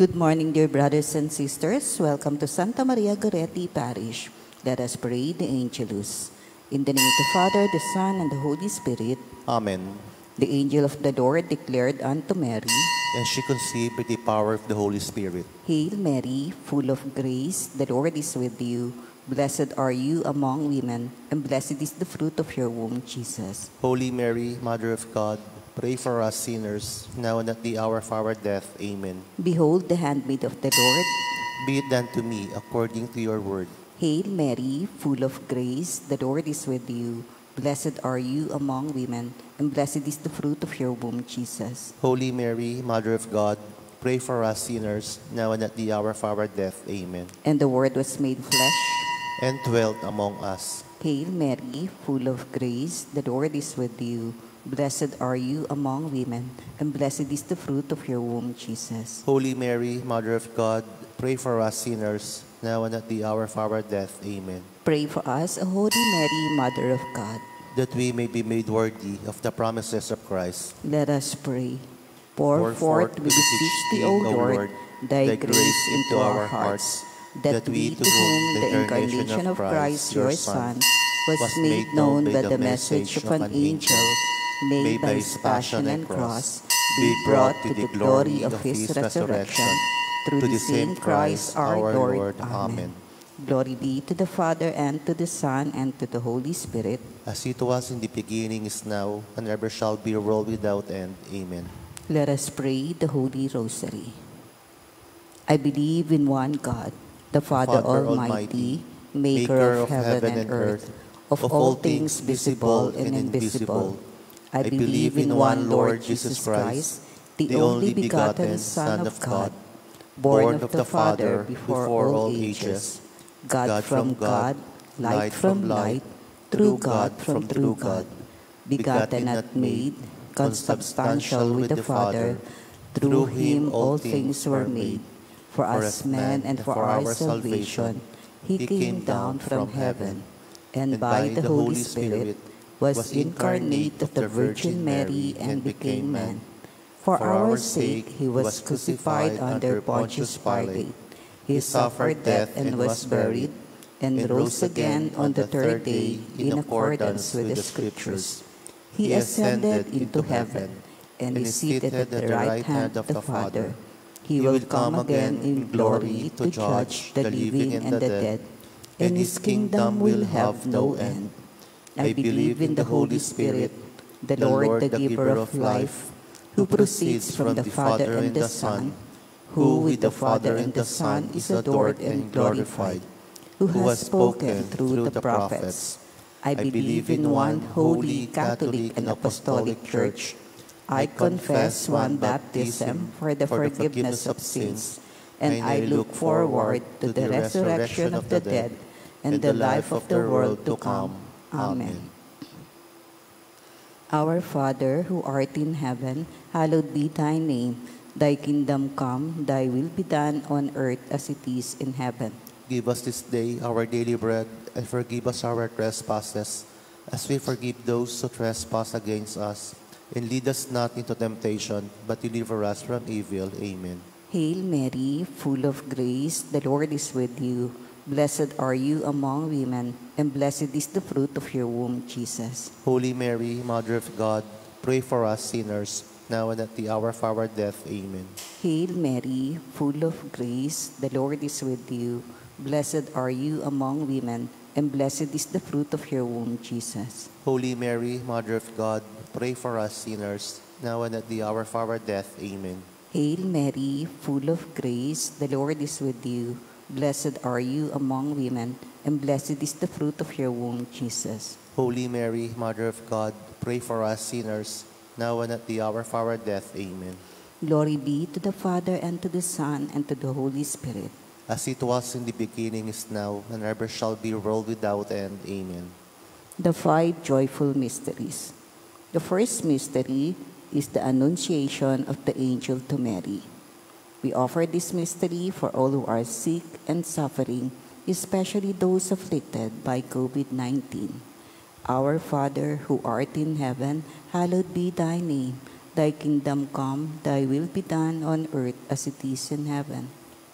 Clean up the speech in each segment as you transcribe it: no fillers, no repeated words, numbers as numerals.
Good morning, dear brothers and sisters. Welcome to Santa Maria Goretti Parish. Let us pray the Angelus. In the name of the Father, the Son, and the Holy Spirit. Amen. The angel of the Lord declared unto Mary, And she conceived by the power of the Holy Spirit. Hail Mary, full of grace, the Lord is with you. Blessed are you among women, and blessed is the fruit of your womb, Jesus. Holy Mary, Mother of God, pray for us sinners, now and at the hour of our death. Amen. Behold the handmaid of the Lord. Be it done to me according to your word. Hail Mary, full of grace, the Lord is with you. Blessed are you among women, and blessed is the fruit of your womb, Jesus. Holy Mary, Mother of God, pray for us sinners, now and at the hour of our death. Amen. And the Word was made flesh. And dwelt among us. Hail Mary, full of grace, the Lord is with you. Blessed are you among women, and blessed is the fruit of your womb, Jesus. Holy Mary, Mother of God, pray for us sinners, now and at the hour of our death. Amen. Pray for us, O Holy Mary, Mother of God, that we may be made worthy of the promises of Christ. Let us pray. Pour forth, we beseech thee, O Lord, thy grace into our hearts, that we, to whom the incarnation of Christ, your Son, was made known by the message of an angel, may by his passion and cross be brought to the glory of his resurrection, through the same Christ our Lord. Amen. Glory be to the Father, and to the Son, and to the Holy Spirit. As it was in the beginning, is now, and ever shall be, world without end. Amen. Let us pray the Holy Rosary. I believe in one God, the Father Almighty, maker of heaven and earth, of all things visible and invisible. I believe in one Lord Jesus Christ, the only begotten Son of God, born of the Father before all ages, God from God, light from light, true God from true God, begotten not made, consubstantial with the Father. Through him all things were made. For us men and for our salvation, he came down from heaven, and by the Holy Spirit was incarnate of the Virgin Mary and became man. For our sake he was crucified under Pontius Pilate. He suffered death and was buried, and rose again on the third day in accordance with the Scriptures. He ascended into heaven, and is seated at the right hand of the Father. He will come again in glory to judge the living and the dead, and his kingdom will have no end. I believe in the Holy Spirit, the Lord, the giver of life, who proceeds from the Father and the Son, who with the Father and the Son is adored and glorified, who has spoken through the prophets. I believe in one holy, Catholic, and Apostolic Church. I confess one baptism for the forgiveness of sins, and I look forward to the resurrection of the dead and the life of the world to come. Amen. Our Father, who art in heaven, hallowed be thy name. Thy kingdom come, thy will be done on earth as it is in heaven. Give us this day our daily bread, and forgive us our trespasses, as we forgive those who trespass against us. And lead us not into temptation, but deliver us from evil. Amen. Hail Mary, full of grace, the Lord is with you. Blessed are you among women, and blessed is the fruit of your womb, Jesus. Holy Mary, Mother of God, pray for us sinners, now and at the hour of our death. Amen. Hail Mary, full of grace, the Lord is with you. Blessed are you among women, and blessed is the fruit of your womb, Jesus. Holy Mary, Mother of God, pray for us sinners, now and at the hour of our death. Amen. Hail Mary, full of grace, the Lord is with you. Blessed are you among women, and blessed is the fruit of your womb, Jesus. Holy Mary, Mother of God, pray for us sinners, now and at the hour of our death. Amen. Glory be to the Father, and to the Son, and to the Holy Spirit. As it was in the beginning, is now, and ever shall be, world without end. Amen. The five joyful mysteries. The first mystery is the Annunciation of the angel to Mary. We offer this mystery for all who are sick and suffering, especially those afflicted by COVID-19. Our Father, who art in heaven, hallowed be thy name. Thy kingdom come, thy will be done on earth as it is in heaven.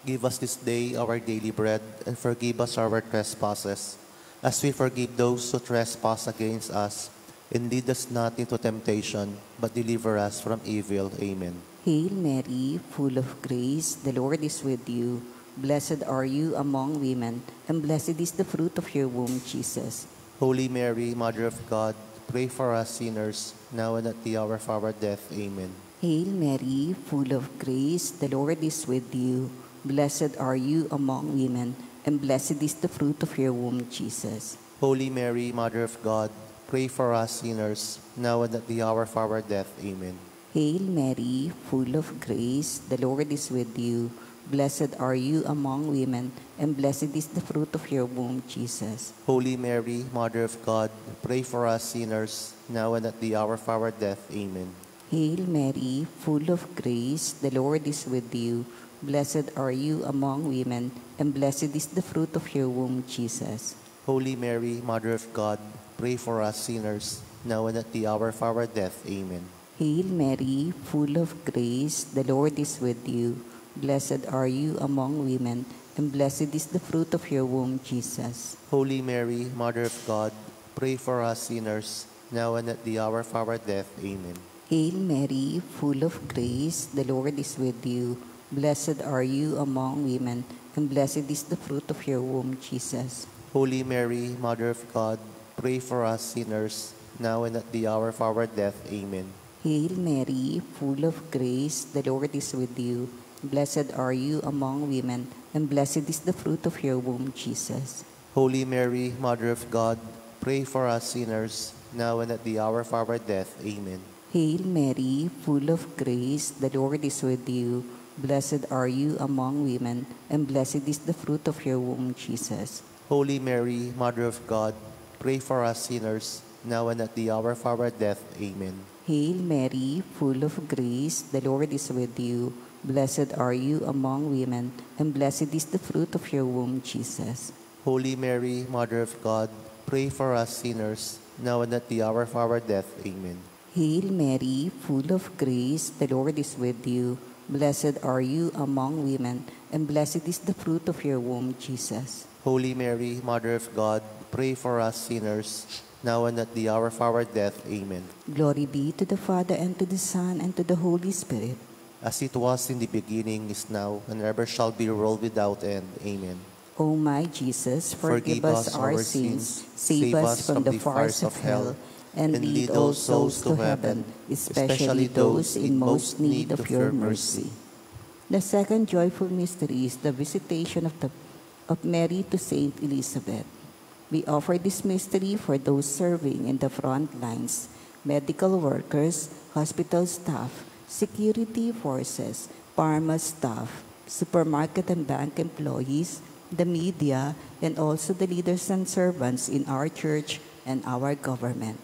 Give us this day our daily bread, and forgive us our trespasses, as we forgive those who trespass against us. And lead us not into temptation, but deliver us from evil. Amen. Hail Mary, full of grace, the Lord is with you. Blessed are you among women, and blessed is the fruit of your womb, Jesus. Holy Mary, Mother of God, pray for us sinners, now and at the hour of our death. Amen. Hail Mary, full of grace, the Lord is with you. Blessed are you among women, and blessed is the fruit of your womb, Jesus. Holy Mary, Mother of God, pray for us sinners, now and at the hour of our death. Amen. Hail Mary, full of grace, the Lord is with you. Blessed are you among women, and blessed is the fruit of your womb, Jesus. Holy Mary, Mother of God, pray for us sinners, now and at the hour of our death. Amen. Hail Mary, full of grace, the Lord is with you. Blessed are you among women, and blessed is the fruit of your womb, Jesus. Holy Mary, Mother of God, pray for us sinners, now and at the hour of our death. Amen. Hail Mary, full of grace, the Lord is with you. Blessed are you among women, and blessed is the fruit of your womb, Jesus. Holy Mary, Mother of God, pray for us sinners, now and at the hour of our death. Amen. Hail Mary, full of grace, the Lord is with you. Blessed are you among women, and blessed is the fruit of your womb, Jesus. Holy Mary, Mother of God, pray for us sinners, now and at the hour of our death. Amen. Hail Mary, full of grace, the Lord is with you. Blessed are you among women, and blessed is the fruit of your womb, Jesus. Holy Mary, Mother of God, pray for us sinners, now and at the hour of our death. Amen. Hail Mary, full of grace, the Lord is with you. Blessed are you among women, and blessed is the fruit of your womb, Jesus. Holy Mary, Mother of God, pray for us sinners, now and at the hour of our death. Amen. Hail Mary, full of grace, the Lord is with you. Blessed are you among women, and blessed is the fruit of your womb, Jesus. Holy Mary, Mother of God, pray for us sinners, now and at the hour of our death. Amen. Hail Mary, full of grace, the Lord is with you. Blessed are you among women, and blessed is the fruit of your womb, Jesus. Holy Mary, Mother of God, pray for us sinners, now and at the hour of our death. Amen. Glory be to the Father, and to the Son, and to the Holy Spirit. As it was in the beginning, is now, and ever shall be, world without end. Amen. O my Jesus, forgive us our sins, save us from the fires of hell, and lead all souls to heaven, especially those in most need of your mercy. The second joyful mystery is the visitation of Mary to Saint Elizabeth. We offer this mystery for those serving in the front lines, medical workers, hospital staff, security forces, pharma staff, supermarket and bank employees, the media, and also the leaders and servants in our church and our government.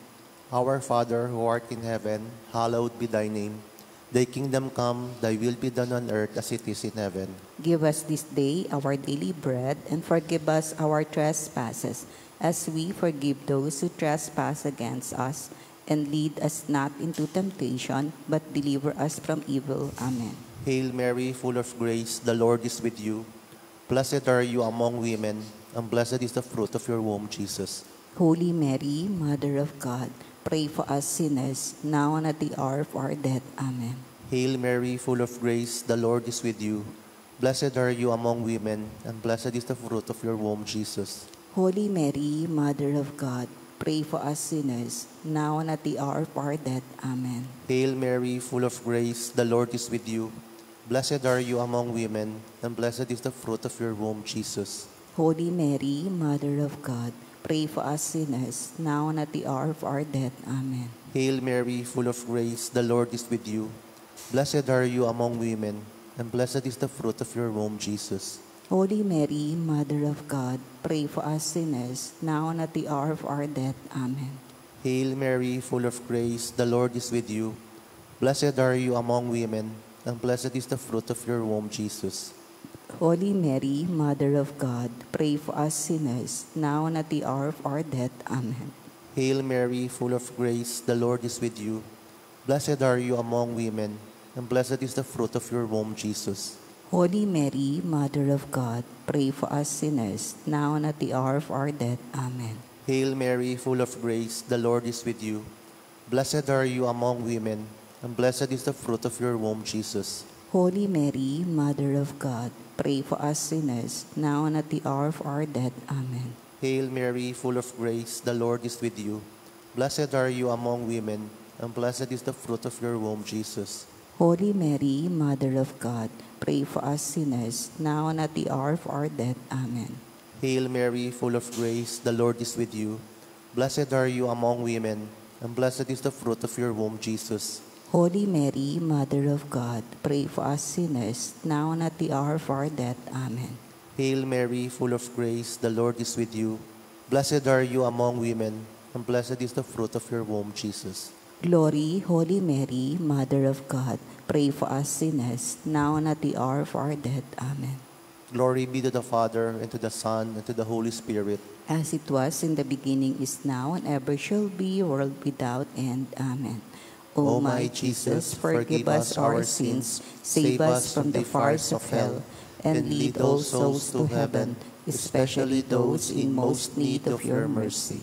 Our Father, who art in heaven, hallowed be thy name. Thy kingdom come, thy will be done on earth as it is in heaven. Give us this day our daily bread, and forgive us our trespasses, as we forgive those who trespass against us. And lead us not into temptation, but deliver us from evil. Amen. Hail Mary, full of grace, the Lord is with you. Blessed are you among women, and blessed is the fruit of your womb, Jesus. Holy Mary, Mother of God, pray for us sinners, now and at the hour of our death. Amen. Hail Mary, full of grace, the Lord is with you. Blessed are you among women, and blessed is the fruit of your womb, Jesus. Holy Mary, Mother of God, pray for us sinners, now and at the hour of our death. Amen. Hail Mary, full of grace, the Lord is with you. Blessed are you among women, and blessed is the fruit of your womb, Jesus. Holy Mary, Mother of God, pray for us sinners, now and at the hour of our death. Amen. Hail Mary, full of grace, the Lord is with you. Blessed are you among women, and blessed is the fruit of your womb, Jesus. Holy Mary, Mother of God, pray for us sinners, now and at the hour of our death. Amen. Hail Mary, full of grace, the Lord is with you. Blessed are you among women, and blessed is the fruit of your womb, Jesus. Holy Mary, Mother of God, pray for us sinners, now and at the hour of our death. Amen. Hail Mary, full of grace, the Lord is with you. Blessed are you among women, and blessed is the fruit of your womb, Jesus. Holy Mary, Mother of God, pray for us sinners, now and at the hour of our death. Amen. Hail Mary, full of grace, the Lord is with you. Blessed are you among women, and blessed is the fruit of your womb, Jesus. Holy Mary, Mother of God, pray for us sinners, now and at the hour of our death. Amen. Hail Mary, full of grace, the Lord is with you. Blessed are you among women, and blessed is the fruit of your womb, Jesus. Holy Mary, Mother of God, pray for us sinners, now and at the hour of our death. Amen. Hail Mary, full of grace, the Lord is with you. Blessed are you among women, and blessed is the fruit of your womb, Jesus. Holy Mary, Mother of God, pray for us sinners, now and at the hour of our death. Amen. Hail Mary, full of grace, the Lord is with you. Blessed are you among women, and blessed is the fruit of your womb, Jesus. Glory, Holy Mary, Mother of God, pray for us sinners, now and at the hour of our death. Amen. Glory be to the Father, and to the Son, and to the Holy Spirit. As it was in the beginning, is now, and ever shall be, world without end. Amen. O my Jesus, forgive us our sins, save us from the fires of hell, and lead all souls to heaven, especially those in most need of your mercy.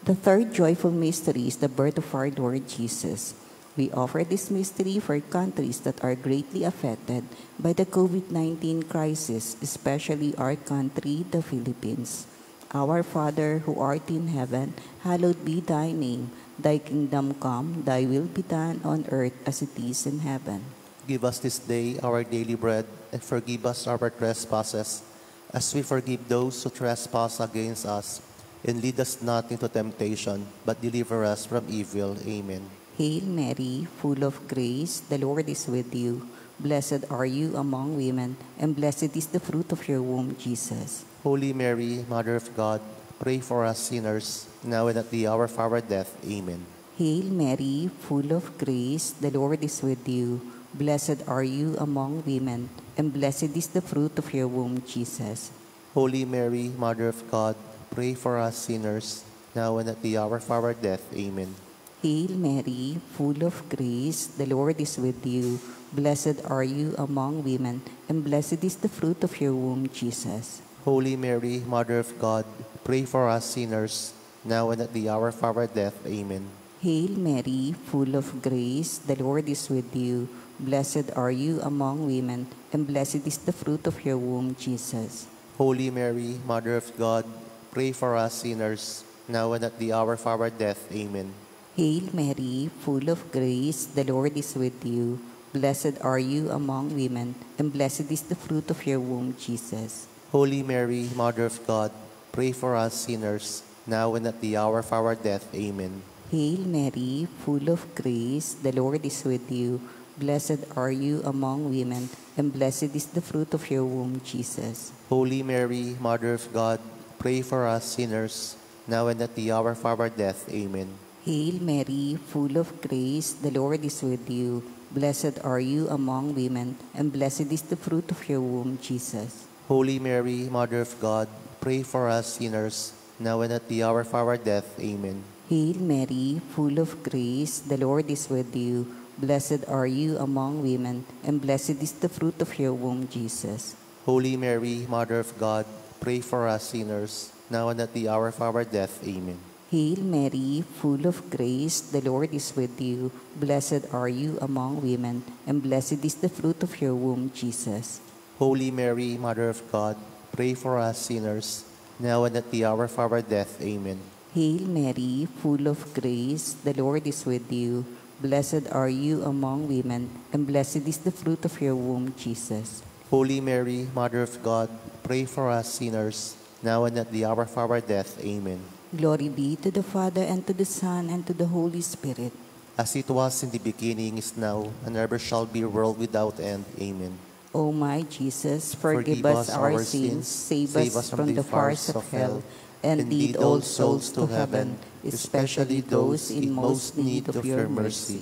The third joyful mystery is the birth of our Lord Jesus. We offer this mystery for countries that are greatly affected by the COVID-19 crisis, especially our country, the Philippines. Our Father, who art in heaven, hallowed be thy name. Thy kingdom come, thy will be done on earth as it is in heaven. Give us this day our daily bread, and forgive us our trespasses, as we forgive those who trespass against us. And lead us not into temptation, but deliver us from evil. Amen. Hail Mary, full of grace, the Lord is with you. Blessed are you among women, and blessed is the fruit of your womb, Jesus. Holy Mary, Mother of God, pray for us sinners, now and at the hour of our death. Amen. Hail Mary, full of grace, the Lord is with you. Blessed are you among women, and blessed is the fruit of your womb, Jesus. Holy Mary, Mother of God, pray for us sinners, now and at the hour of our death. Amen. Hail Mary, full of grace, the Lord is with you. Blessed are you among women, and blessed is the fruit of your womb, Jesus. Holy Mary, Mother of God, pray for us sinners, now and at the hour of our death. Amen. Hail Mary, full of grace, the Lord is with you. Blessed are you among women, and blessed is the fruit of your womb, Jesus. Holy Mary, Mother of God, pray for us sinners, now and at the hour of our death. Amen. Hail Mary, full of grace, the Lord is with you. Blessed are you among women, and blessed is the fruit of your womb, Jesus. Holy Mary, Mother of God, pray for us sinners, now and at the hour of our death. Amen. Hail Mary, full of grace, the Lord is with you. Blessed are you among women, and blessed is the fruit of your womb, Jesus. Holy Mary, Mother of God, pray for us sinners, now and at the hour of our death. Amen. Hail Mary, full of grace, the Lord is with you. Blessed are you among women, and blessed is the fruit of your womb, Jesus. Holy Mary, Mother of God, pray for us sinners, now and at the hour of our death. Amen. Hail Mary, full of grace, the Lord is with you. Blessed are you among women, and blessed is the fruit of your womb, Jesus. Holy Mary, Mother of God, pray for us sinners, now and at the hour of our death. Amen. Hail Mary, full of grace, the Lord is with you. Blessed are you among women, and blessed is the fruit of your womb, Jesus. Holy Mary, Mother of God, pray for us sinners, now and at the hour of our death. Amen. Hail Mary, full of grace, the Lord is with you. Blessed are you among women, and blessed is the fruit of your womb, Jesus. Holy Mary, Mother of God, pray for us sinners, now and at the hour of our death. Amen. Glory be to the Father, and to the Son, and to the Holy Spirit. As it was in the beginning, is now, and ever shall be, world without end. Amen. O my Jesus, forgive us our sins, save us from the fires of hell, and lead all souls to heaven, especially those in most need of your mercy.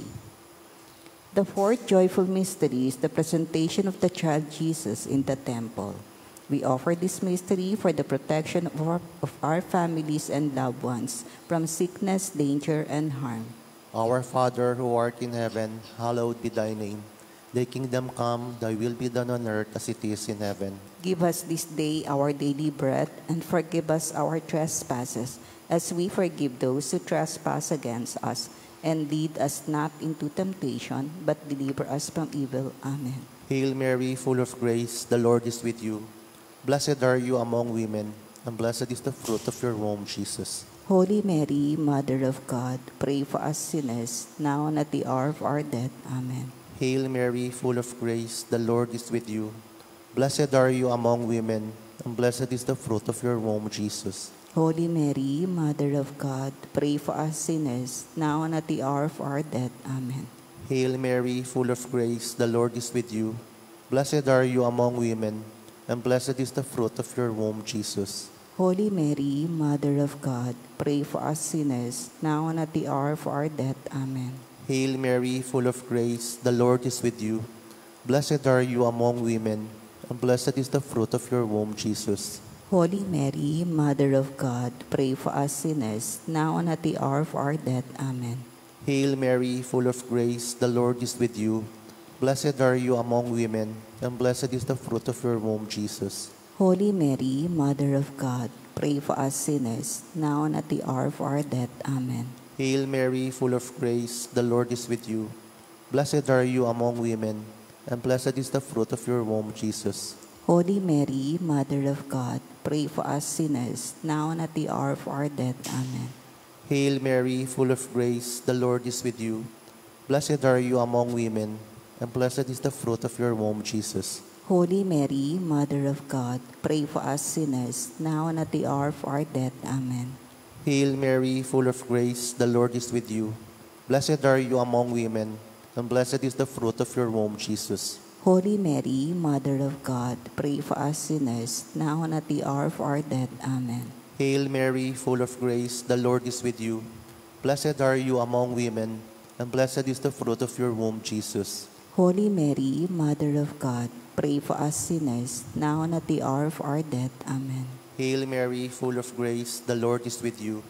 The fourth joyful mystery is the presentation of the child Jesus in the temple. We offer this mystery for the protection of our families and loved ones from sickness, danger, and harm. Our Father who art in heaven, hallowed be thy name. Thy kingdom come, thy will be done on earth as it is in heaven. Give us this day our daily bread, and forgive us our trespasses, as we forgive those who trespass against us. And lead us not into temptation, but deliver us from evil. Amen. Hail Mary, full of grace, the Lord is with you. Blessed are you among women, and blessed is the fruit of your womb, Jesus. Holy Mary, Mother of God, pray for us sinners, now and at the hour of our death. Amen. Hail Mary, full of grace, the Lord is with you. Blessed are you among women, and blessed is the fruit of your womb, Jesus. Holy Mary, Mother of God, pray for us sinners, now and at the hour of our death. Amen. Hail Mary, full of grace, the Lord is with you. Blessed are you among women, and blessed is the fruit of your womb, Jesus. Holy Mary, Mother of God, pray for us sinners, now and at the hour of our death. Amen. Hail Mary, full of grace, the Lord is with you. Blessed are you among women, and blessed is the fruit of your womb, Jesus. Holy Mary, Mother of God, pray for us sinners, now and at the hour of our death. Amen. Hail Mary, full of grace, the Lord is with you. Blessed are you among women, and blessed is the fruit of your womb, Jesus. Holy Mary, Mother of God, pray for us sinners, now and at the hour of our death. Amen. Hail Mary, full of grace, the Lord is with you. Blessed are you among women, and blessed is the fruit of your womb, Jesus. Holy Mary, Mother of God, pray for us sinners, now and at the hour of our death. Amen. Hail Mary, full of grace, the Lord is with you. Blessed are you among women, and blessed is the fruit of your womb, Jesus. Holy Mary, Mother of God, pray for us sinners, now and at the hour of our death. Amen. Hail Mary, full of grace, the Lord is with you. Blessed are you among women, and blessed is the fruit of your womb, Jesus. Holy Mary, Mother of God, pray for us sinners, now and at the hour of our death. Amen. Hail Mary, full of grace, the Lord is with you. Blessed are you among women, and blessed is the fruit of your womb, Jesus. Holy Mary, Mother of God, pray for us sinners, now and at the hour of our death. Amen. Hail Mary, full of grace, the Lord is with you.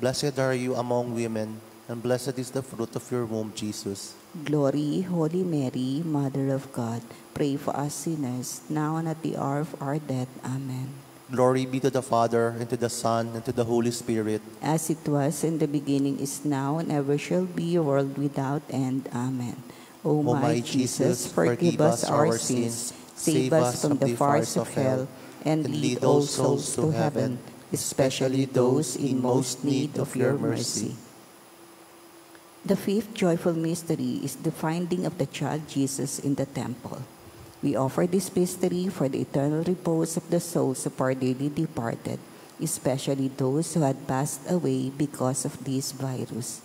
Blessed are you among women, and blessed is the fruit of your womb, Jesus. Glory, Holy Mary, Mother of God, pray for us sinners, now and at the hour of our death. Amen. Glory be to the Father, and to the Son, and to the Holy Spirit. As it was in the beginning, is now, and ever shall be, a world without end. Amen. O my Jesus, forgive us our sins, save us from the fires of hell, and lead all souls to heaven, especially those in most need of your mercy. The fifth joyful mystery is the finding of the child Jesus in the temple. We offer this mystery for the eternal repose of the souls of our dearly departed, especially those who had passed away because of this virus.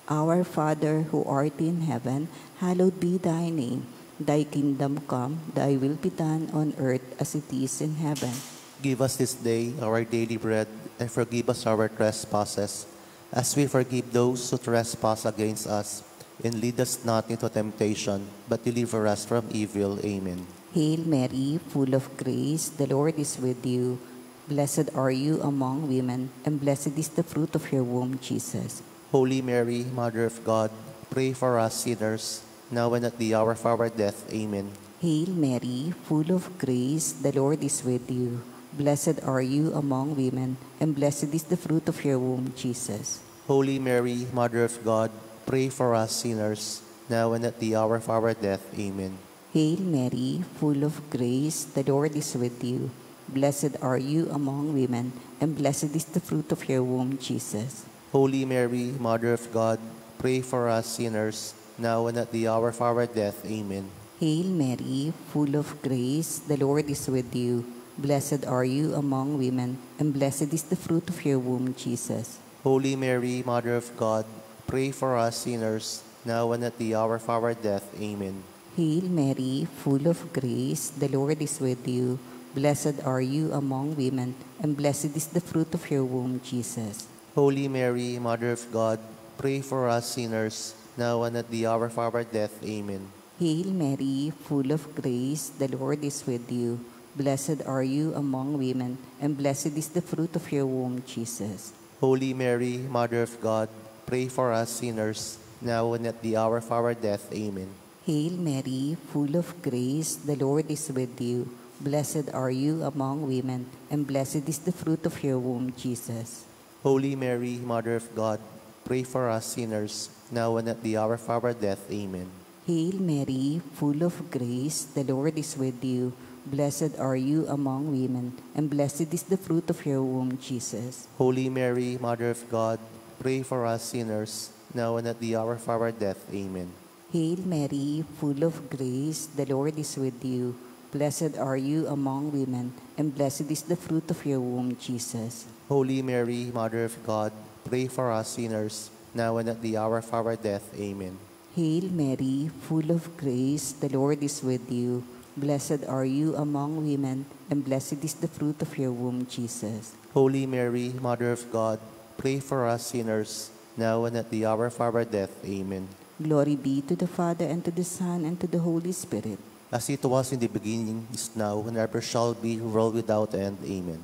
Our Father, who art in heaven, hallowed be thy name. Thy kingdom come, thy will be done on earth as it is in heaven. Give us this day our daily bread, and forgive us our trespasses, as we forgive those who trespass against us. And lead us not into temptation, but deliver us from evil. Amen. Hail Mary, full of grace, the Lord is with you. Blessed are you among women, and blessed is the fruit of your womb, Jesus. Holy Mary, Mother of God, pray for us sinners, now and at the hour of our death. Amen. Hail Mary, full of grace, the Lord is with you. Blessed are you among women, and blessed is the fruit of your womb, Jesus. Holy Mary, Mother of God, pray for us sinners, now and at the hour of our death. Amen. Hail Mary, full of grace, the Lord is with you. Blessed are you among women, and blessed is the fruit of your womb, Jesus. Holy Mary, Mother of God, pray for us sinners, now and at the hour of our death. Amen. Hail Mary, full of grace, the Lord is with you. Blessed are you among women, and blessed is the fruit of your womb, Jesus. Holy Mary, Mother of God, pray for us sinners, now and at the hour of our death. Amen. Hail Mary, full of grace, the Lord is with you. Blessed are you among women, and blessed is the fruit of your womb, Jesus. Holy Mary, Mother of God, pray for us sinners, now and at the hour of our death. Amen. Hail Mary, full of grace, the Lord is with you. Blessed are you among women, and blessed is the fruit of your womb, Jesus. Holy Mary, Mother of God, pray for us sinners, now and at the hour of our death. Amen. Hail Mary, full of grace, the Lord is with you. Blessed are you among women, and blessed is the fruit of your womb, Jesus. Holy Mary, Mother of God, pray for us sinners, now and at the hour of our death. Amen. Hail Mary, full of grace, the Lord is with you. Blessed are you among women, and blessed is the fruit of your womb, Jesus. Holy Mary, Mother of God, pray for us sinners, now and at the hour of our death. Amen. Hail Mary, full of grace, the Lord is with you. Blessed are you among women, and blessed is the fruit of your womb, Jesus. Holy Mary, Mother of God, pray for us sinners, now and at the hour of our death. Amen. Hail Mary, full of grace, the Lord is with you. Blessed are you among women, and blessed is the fruit of your womb, Jesus. Holy Mary, Mother of God, pray for us sinners, now and at the hour of our death. Amen. Glory be to the Father, and to the Son, and to the Holy Spirit. As it was in the beginning, is now, and ever shall be, world without end. Amen.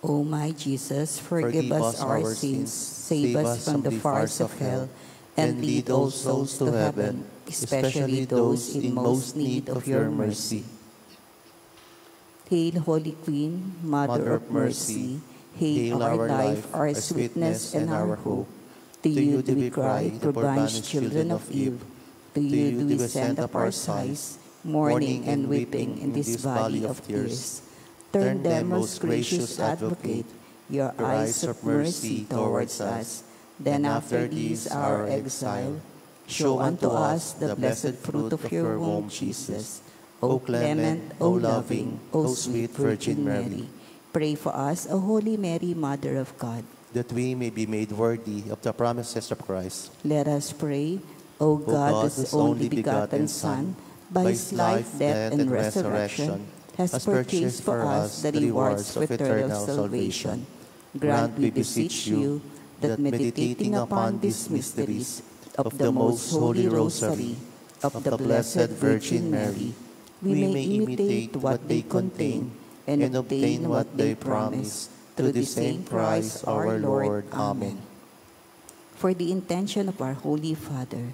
O my Jesus, forgive us our sins, save us from the fires of hell, and lead all souls to heaven, especially those in most need of your mercy. Hail, Holy Queen, Mother of Mercy, hail our life, our sweetness, and our hope. To you do we cry, to banished children of Eve. To you do we send up our sighs, mourning and weeping in this valley of tears. Turn then, most gracious Advocate, your eyes of mercy towards us. Then after this our exile, show unto us the blessed fruit of your womb, Jesus. O clement, O loving, O sweet Virgin Mary, pray for us, O Holy Mary, Mother of God, that we may be made worthy of the promises of Christ. Let us pray. O God, whose only begotten Son, by his life, death, and resurrection, has purchased for us the rewards of eternal salvation. Grant, we beseech you, that meditating upon these mysteries of the most holy Rosary of the Blessed Virgin Mary, we may imitate what they contain and obtain what they promise, through the same Christ our Lord. Amen. For the intention of our Holy Father,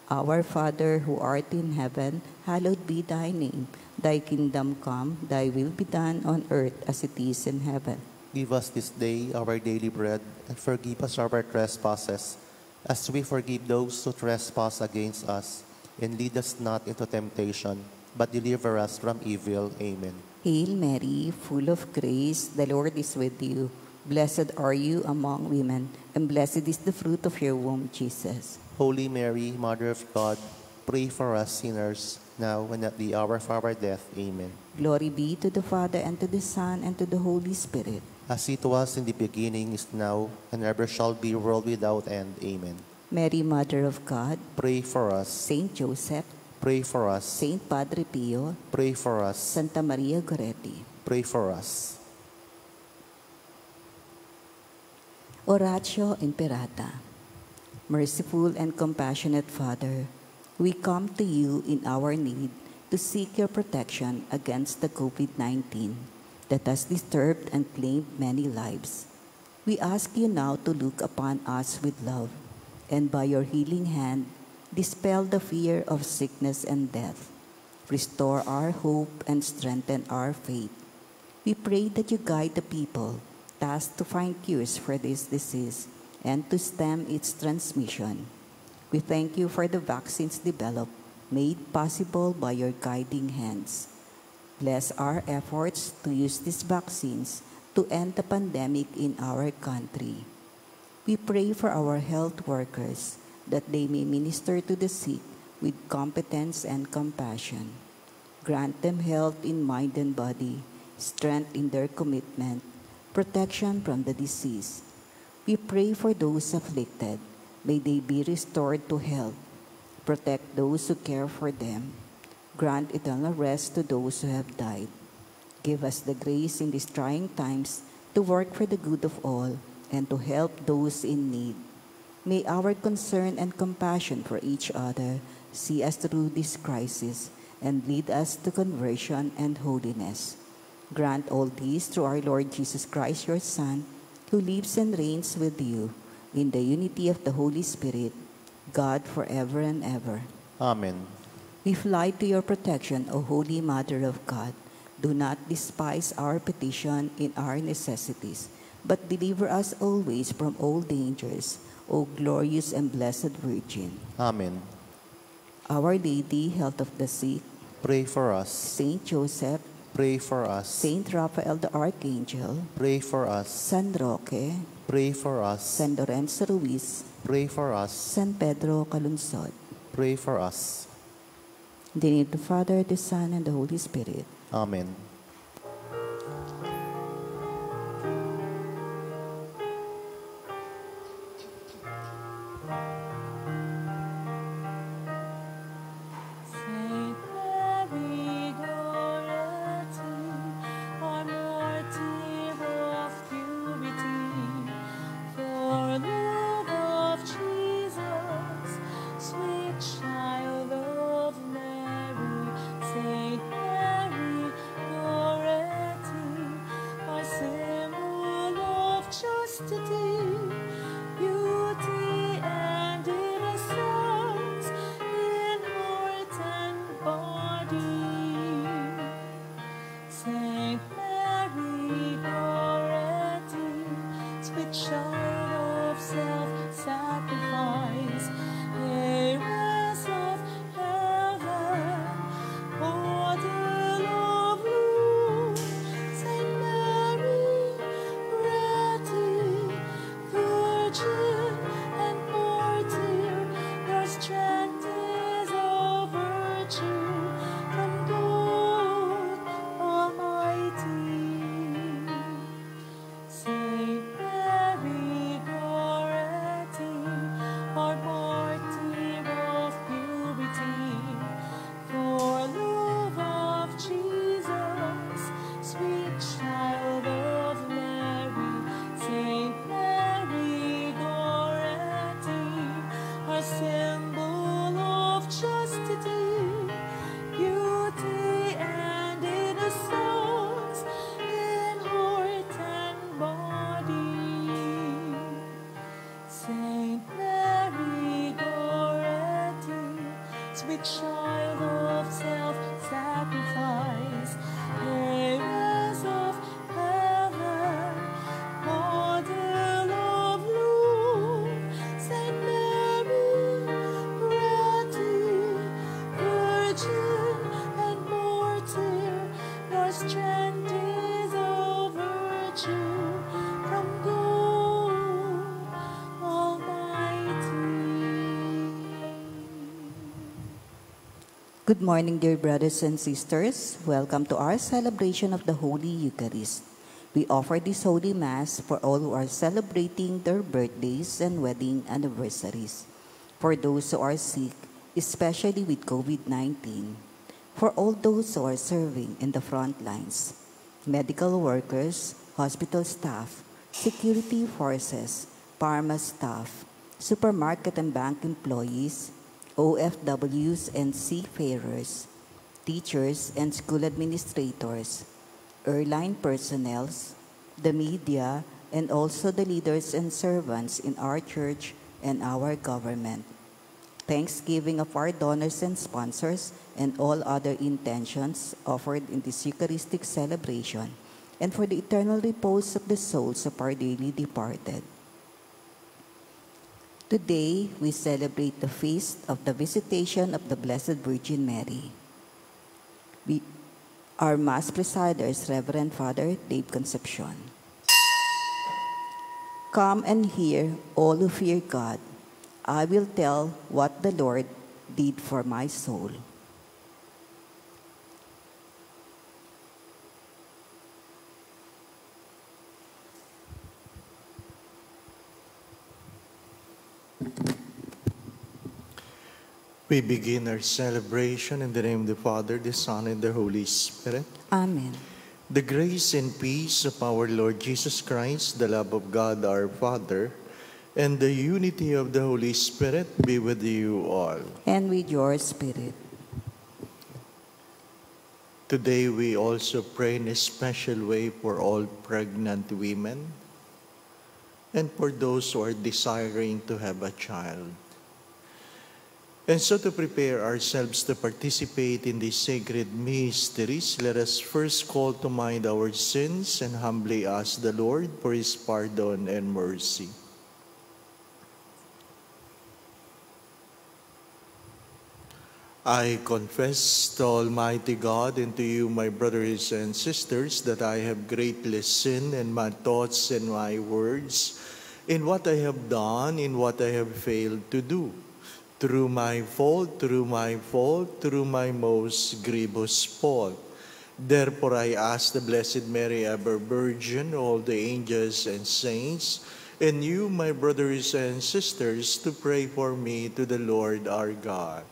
our Father who art in heaven, hallowed be thy name. Thy kingdom come, thy will be done on earth as it is in heaven. Give us this day our daily bread, and forgive us our trespasses, as we forgive those who trespass against us. And lead us not into temptation, but deliver us from evil. Amen. Hail Mary, full of grace, the Lord is with you. Blessed are you among women, and blessed is the fruit of your womb, Jesus. Holy Mary, Mother of God, pray for us sinners, now and at the hour of our death. Amen. Glory be to the Father, and to the Son, and to the Holy Spirit. As it was in the beginning, is now, and ever shall be, world without end. Amen. Mary, Mother of God, pray for us. Saint Joseph, pray for us. Saint Padre Pio, pray for us. Santa Maria Goretti, pray for us. Oratio Imperata. Merciful and compassionate Father, we come to you in our need to seek your protection against the COVID-19 that has disturbed and claimed many lives. We ask you now to look upon us with love, and by your healing hand, dispel the fear of sickness and death. Restore our hope and strengthen our faith. We pray that you guide the people tasked to find cures for this disease and to stem its transmission. We thank you for the vaccines developed, made possible by your guiding hands. Bless our efforts to use these vaccines to end the pandemic in our country. We pray for our health workers that they may minister to the sick with competence and compassion. Grant them health in mind and body, strength in their commitment, protection from the disease. We pray for those afflicted. May they be restored to health. Protect those who care for them. Grant eternal rest to those who have died. Give us the grace in these trying times to work for the good of all and to help those in need. May our concern and compassion for each other see us through this crisis and lead us to conversion and holiness. Grant all these through our Lord Jesus Christ, your Son, who lives and reigns with you in the unity of the Holy Spirit, God forever and ever. Amen. We fly to your protection, O Holy Mother of God. Do not despise our petition in our necessities, but deliver us always from all dangers, O glorious and blessed Virgin. Amen. Our Lady, Health of the Sick, Pray for us. Saint Joseph, Pray for us. Saint Raphael the Archangel, Pray for us. San Roque, Pray for us. San Lorenzo Ruiz, Pray for us. San Pedro Calunsod. Pray for us. In the name of the Father, the Son, and the Holy Spirit. Amen. Saint Mary, Goretti, our martyr of purity, for love of Jesus, sweet child of Mary. Saint Mary, Goretti, our symbol of chastity, beauty and innocence in heart and body. Saint Mary, Goretti, sweet child of self-sacrifice, heiress of heaven, model of love. Saint Mary, Goretti, virgin and martyr, your strength is a virtue from God Almighty. Saint Mary, Goretti, our martyr of purity, for love of Jesus, sweet child of Mary. Saint Mary, Goretti, our symbol of chastity, beauty and innocence in heart and body. Saint Mary, Goretti, sweet child of self-sacrifice, heiress of heaven, model of love. Saint Mary, Goretti, virgin and martyr, your strength is a virtue from God Almighty. Good morning, dear brothers and sisters. Welcome to our celebration of the Holy Eucharist. We offer this Holy Mass for all who are celebrating their birthdays and wedding anniversaries, for those who are sick, especially with COVID-19, for all those who are serving in the front lines, medical workers, hospital staff, security forces, pharma staff, supermarket and bank employees, OFWs and seafarers, teachers and school administrators, airline personnel, the media, and also the leaders and servants in our church and our government. Thanksgiving of our donors and sponsors and all other intentions offered in this Eucharistic celebration, and for the eternal repose of the souls of our dearly departed. Today, we celebrate the feast of the Visitation of the Blessed Virgin Mary. Our Mass presider is Reverend Father Dave Concepcion. Come and hear, all who fear God. I will tell what the Lord did for my soul. We begin our celebration in the name of the Father, the Son, and the Holy Spirit. Amen. The grace and peace of our Lord Jesus Christ, the love of God our Father, and the unity of the Holy Spirit be with you all. And with your spirit. Today we also pray in a special way for all pregnant women and for those who are desiring to have a child. And so to prepare ourselves to participate in these sacred mysteries, let us first call to mind our sins and humbly ask the Lord for His pardon and mercy. I confess to Almighty God and to you, my brothers and sisters, that I have greatly sinned in my thoughts and my words, in what I have done, in what I have failed to do. Through my fault, through my most grievous fault. Therefore I ask the Blessed Mary, ever Virgin, all the angels and saints, and you, my brothers and sisters, to pray for me to the Lord our God.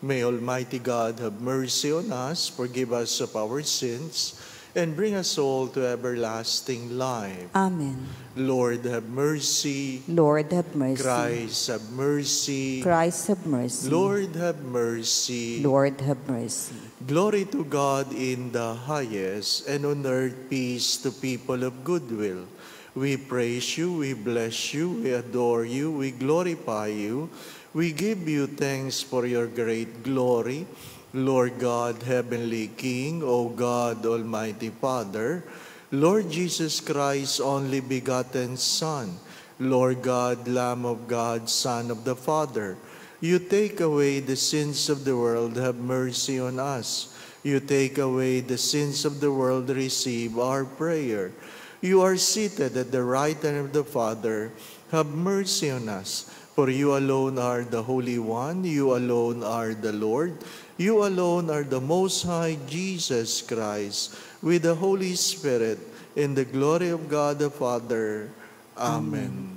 May Almighty God have mercy on us, forgive us of our sins, and bring us all to everlasting life. Amen. Lord, have mercy. Lord, have mercy. Christ, have mercy. Christ, have mercy. Lord, have mercy. Lord, have mercy. Glory to God in the highest, and on earth peace to people of good will. We praise you, we bless you, we adore you, we glorify you. We give you thanks for your great glory, Lord God, Heavenly King, O God, Almighty Father, Lord Jesus Christ, only begotten Son, Lord God, Lamb of God, Son of the Father. You take away the sins of the world, have mercy on us. You take away the sins of the world, receive our prayer. You are seated at the right hand of the Father, have mercy on us. For you alone are the Holy One, you alone are the Lord, you alone are the Most High Jesus Christ, with the Holy Spirit, in the glory of God the Father. Amen.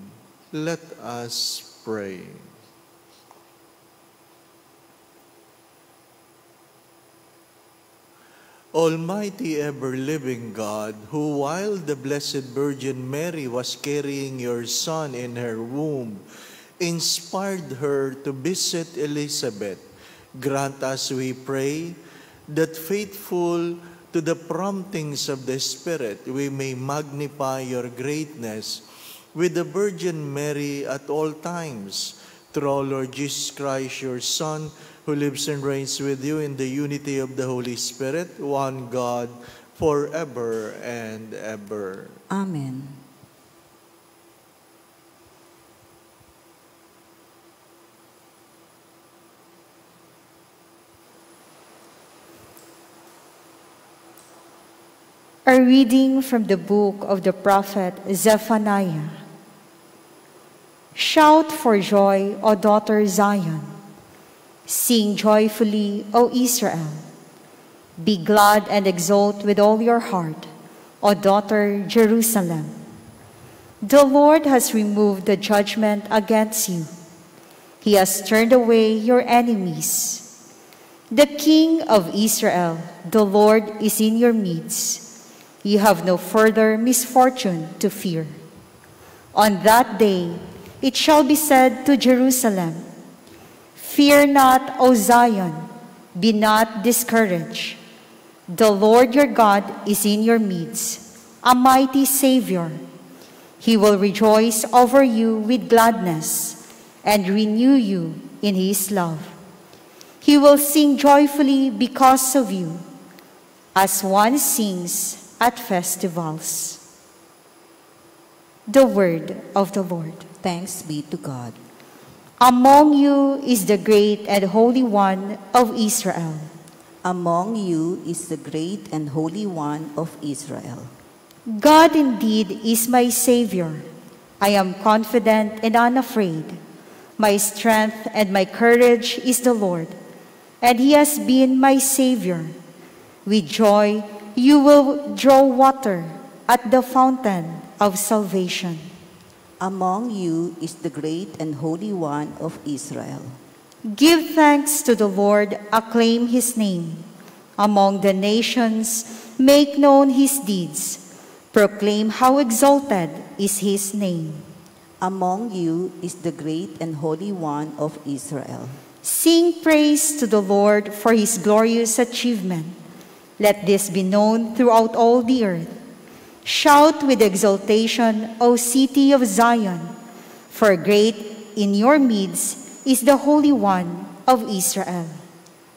Let us pray. Almighty ever-living God, who while the Blessed Virgin Mary was carrying your Son in her womb, inspired her to visit Elizabeth, grant us, we pray, that faithful to the promptings of the Spirit, we may magnify your greatness with the Virgin Mary at all times. Through our Lord Jesus Christ, your Son, who lives and reigns with you in the unity of the Holy Spirit, one God, forever and ever. Amen. A reading from the book of the prophet Zephaniah. Shout for joy, O daughter Zion. Sing joyfully, O Israel. Be glad and exult with all your heart, O daughter Jerusalem. The Lord has removed the judgment against you. He has turned away your enemies. The King of Israel, the Lord, is in your midst. You have no further misfortune to fear. On that day, it shall be said to Jerusalem, fear not, O Zion, be not discouraged. The Lord your God is in your midst, a mighty Savior. He will rejoice over you with gladness and renew you in his love. He will sing joyfully because of you, as one sings at festivals. The word of the Lord. Thanks be to God. Among you is the great and holy one of Israel. Among you is the great and holy one of Israel. God indeed is my Savior. I am confident and unafraid. My strength and my courage is the Lord, and he has been my Savior. With joy, you will draw water at the fountain of salvation. Among you is the great and holy one of Israel. Give thanks to the Lord, acclaim his name. Among the nations, make known his deeds. Proclaim how exalted is his name. Among you is the great and holy one of Israel. Sing praise to the Lord for his glorious achievement. Let this be known throughout all the earth. Shout with exultation, O city of Zion, for great in your midst is the Holy One of Israel.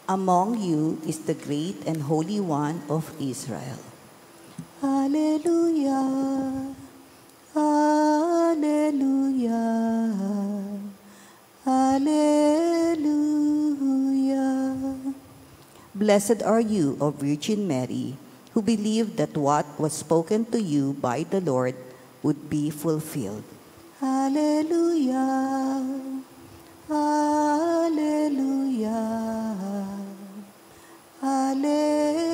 Among you is the great and holy one of Israel. Alleluia. Alleluia. Alleluia. Blessed are you, O Virgin Mary, who believed that what was spoken to you by the Lord would be fulfilled. Alleluia. Alleluia. Alleluia.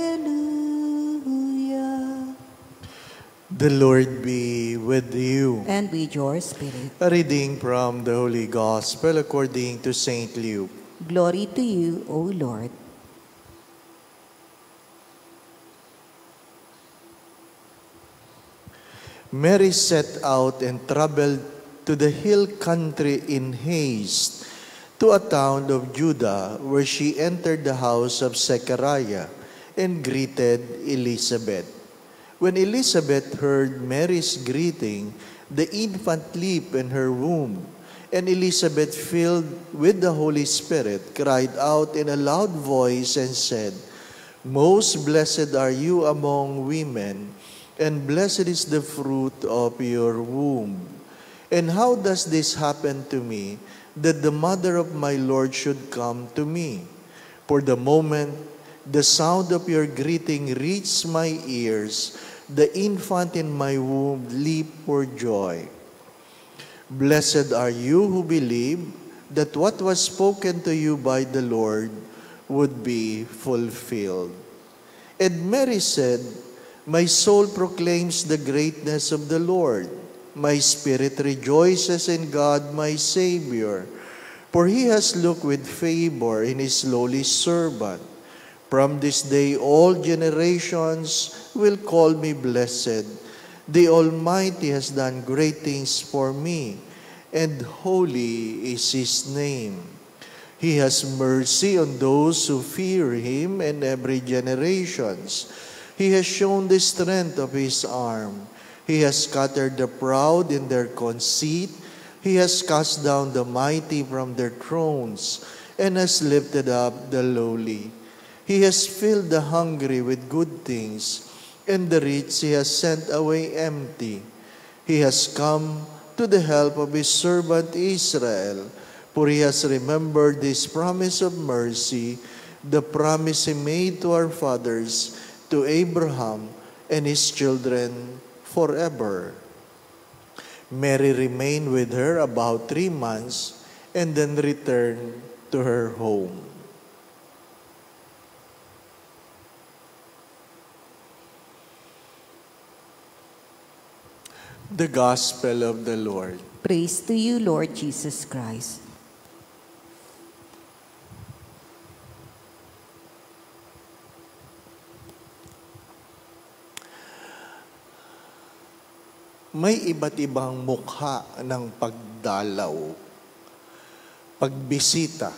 The Lord be with you. And with your spirit. A reading from the Holy Gospel according to St. Luke. Glory to you, O Lord. Mary set out and traveled to the hill country in haste to a town of Judah, where she entered the house of Zechariah and greeted Elizabeth. When Elizabeth heard Mary's greeting, the infant leaped in her womb, and Elizabeth, filled with the Holy Spirit, cried out in a loud voice and said, "Most blessed are you among women, and blessed is the fruit of your womb. And how does this happen to me, that the mother of my Lord should come to me? For the moment the sound of your greeting reached my ears, the infant in my womb leaped for joy. Blessed are you who believe that what was spoken to you by the Lord would be fulfilled." And Mary said, "My soul proclaims the greatness of the Lord. My spirit rejoices in God my Savior, for He has looked with favor in His lowly servant. From this day all generations will call me blessed. The Almighty has done great things for me, and holy is His name. He has mercy on those who fear Him in every generations. He has shown the strength of His arm. He has scattered the proud in their conceit. He has cast down the mighty from their thrones and has lifted up the lowly. He has filled the hungry with good things, and the rich He has sent away empty. He has come to the help of His servant Israel, for He has remembered His promise of mercy, the promise He made to our fathers, to Abraham and his children forever." Mary remained with her about 3 months and then returned to her home. The Gospel of the Lord. Praise to you, Lord Jesus Christ. May iba't ibang mukha ng pagdalaw, pagbisita.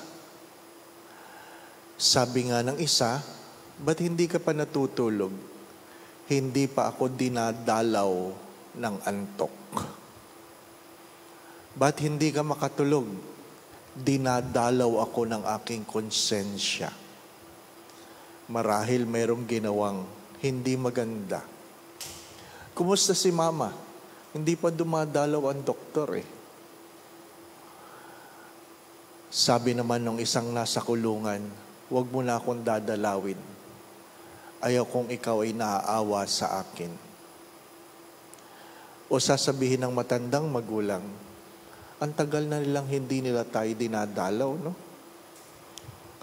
Sabi nga ng isa, "Ba't hindi ka pa natutulog? Hindi pa ako dinadalaw ng antok." "Ba't hindi ka makatulog? Dinadalaw ako ng aking konsensya." Marahil mayroong ginawang hindi maganda. "Kumusta si mama? Hindi pa dumadalaw ang doktor eh." Sabi naman ng isang nasa kulungan, "Huwag mo na akong dadalawin. Ayaw kong ikaw ay naaawa sa akin." O sasabihin ng matandang magulang, "Ang tagal na nilang hindi nila tayo dinadalaw, no?"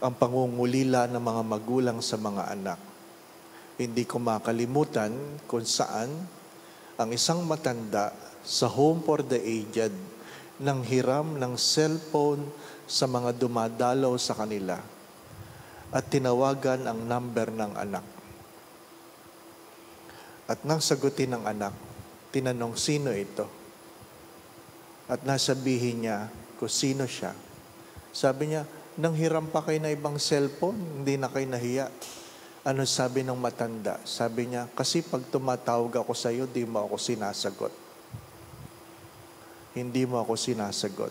Ang pangungulila ng mga magulang sa mga anak. Hindi ko makalimutan kung saan ang isang matanda sa Home for the Aged nang hiram ng cellphone sa mga dumadalaw sa kanila at tinawagan ang number ng anak. At nang sagutin ng anak, tinanong, "Sino ito?" At nasabihin niya kung sino siya. Sabi niya, "Nang hiram pa kayo na ibang cellphone, hindi na kayo nahiya." Ano sabi ng matanda? Sabi niya, "Kasi pag tumatawag ako sa iyo, di mo ako sinasagot. Hindi mo ako sinasagot."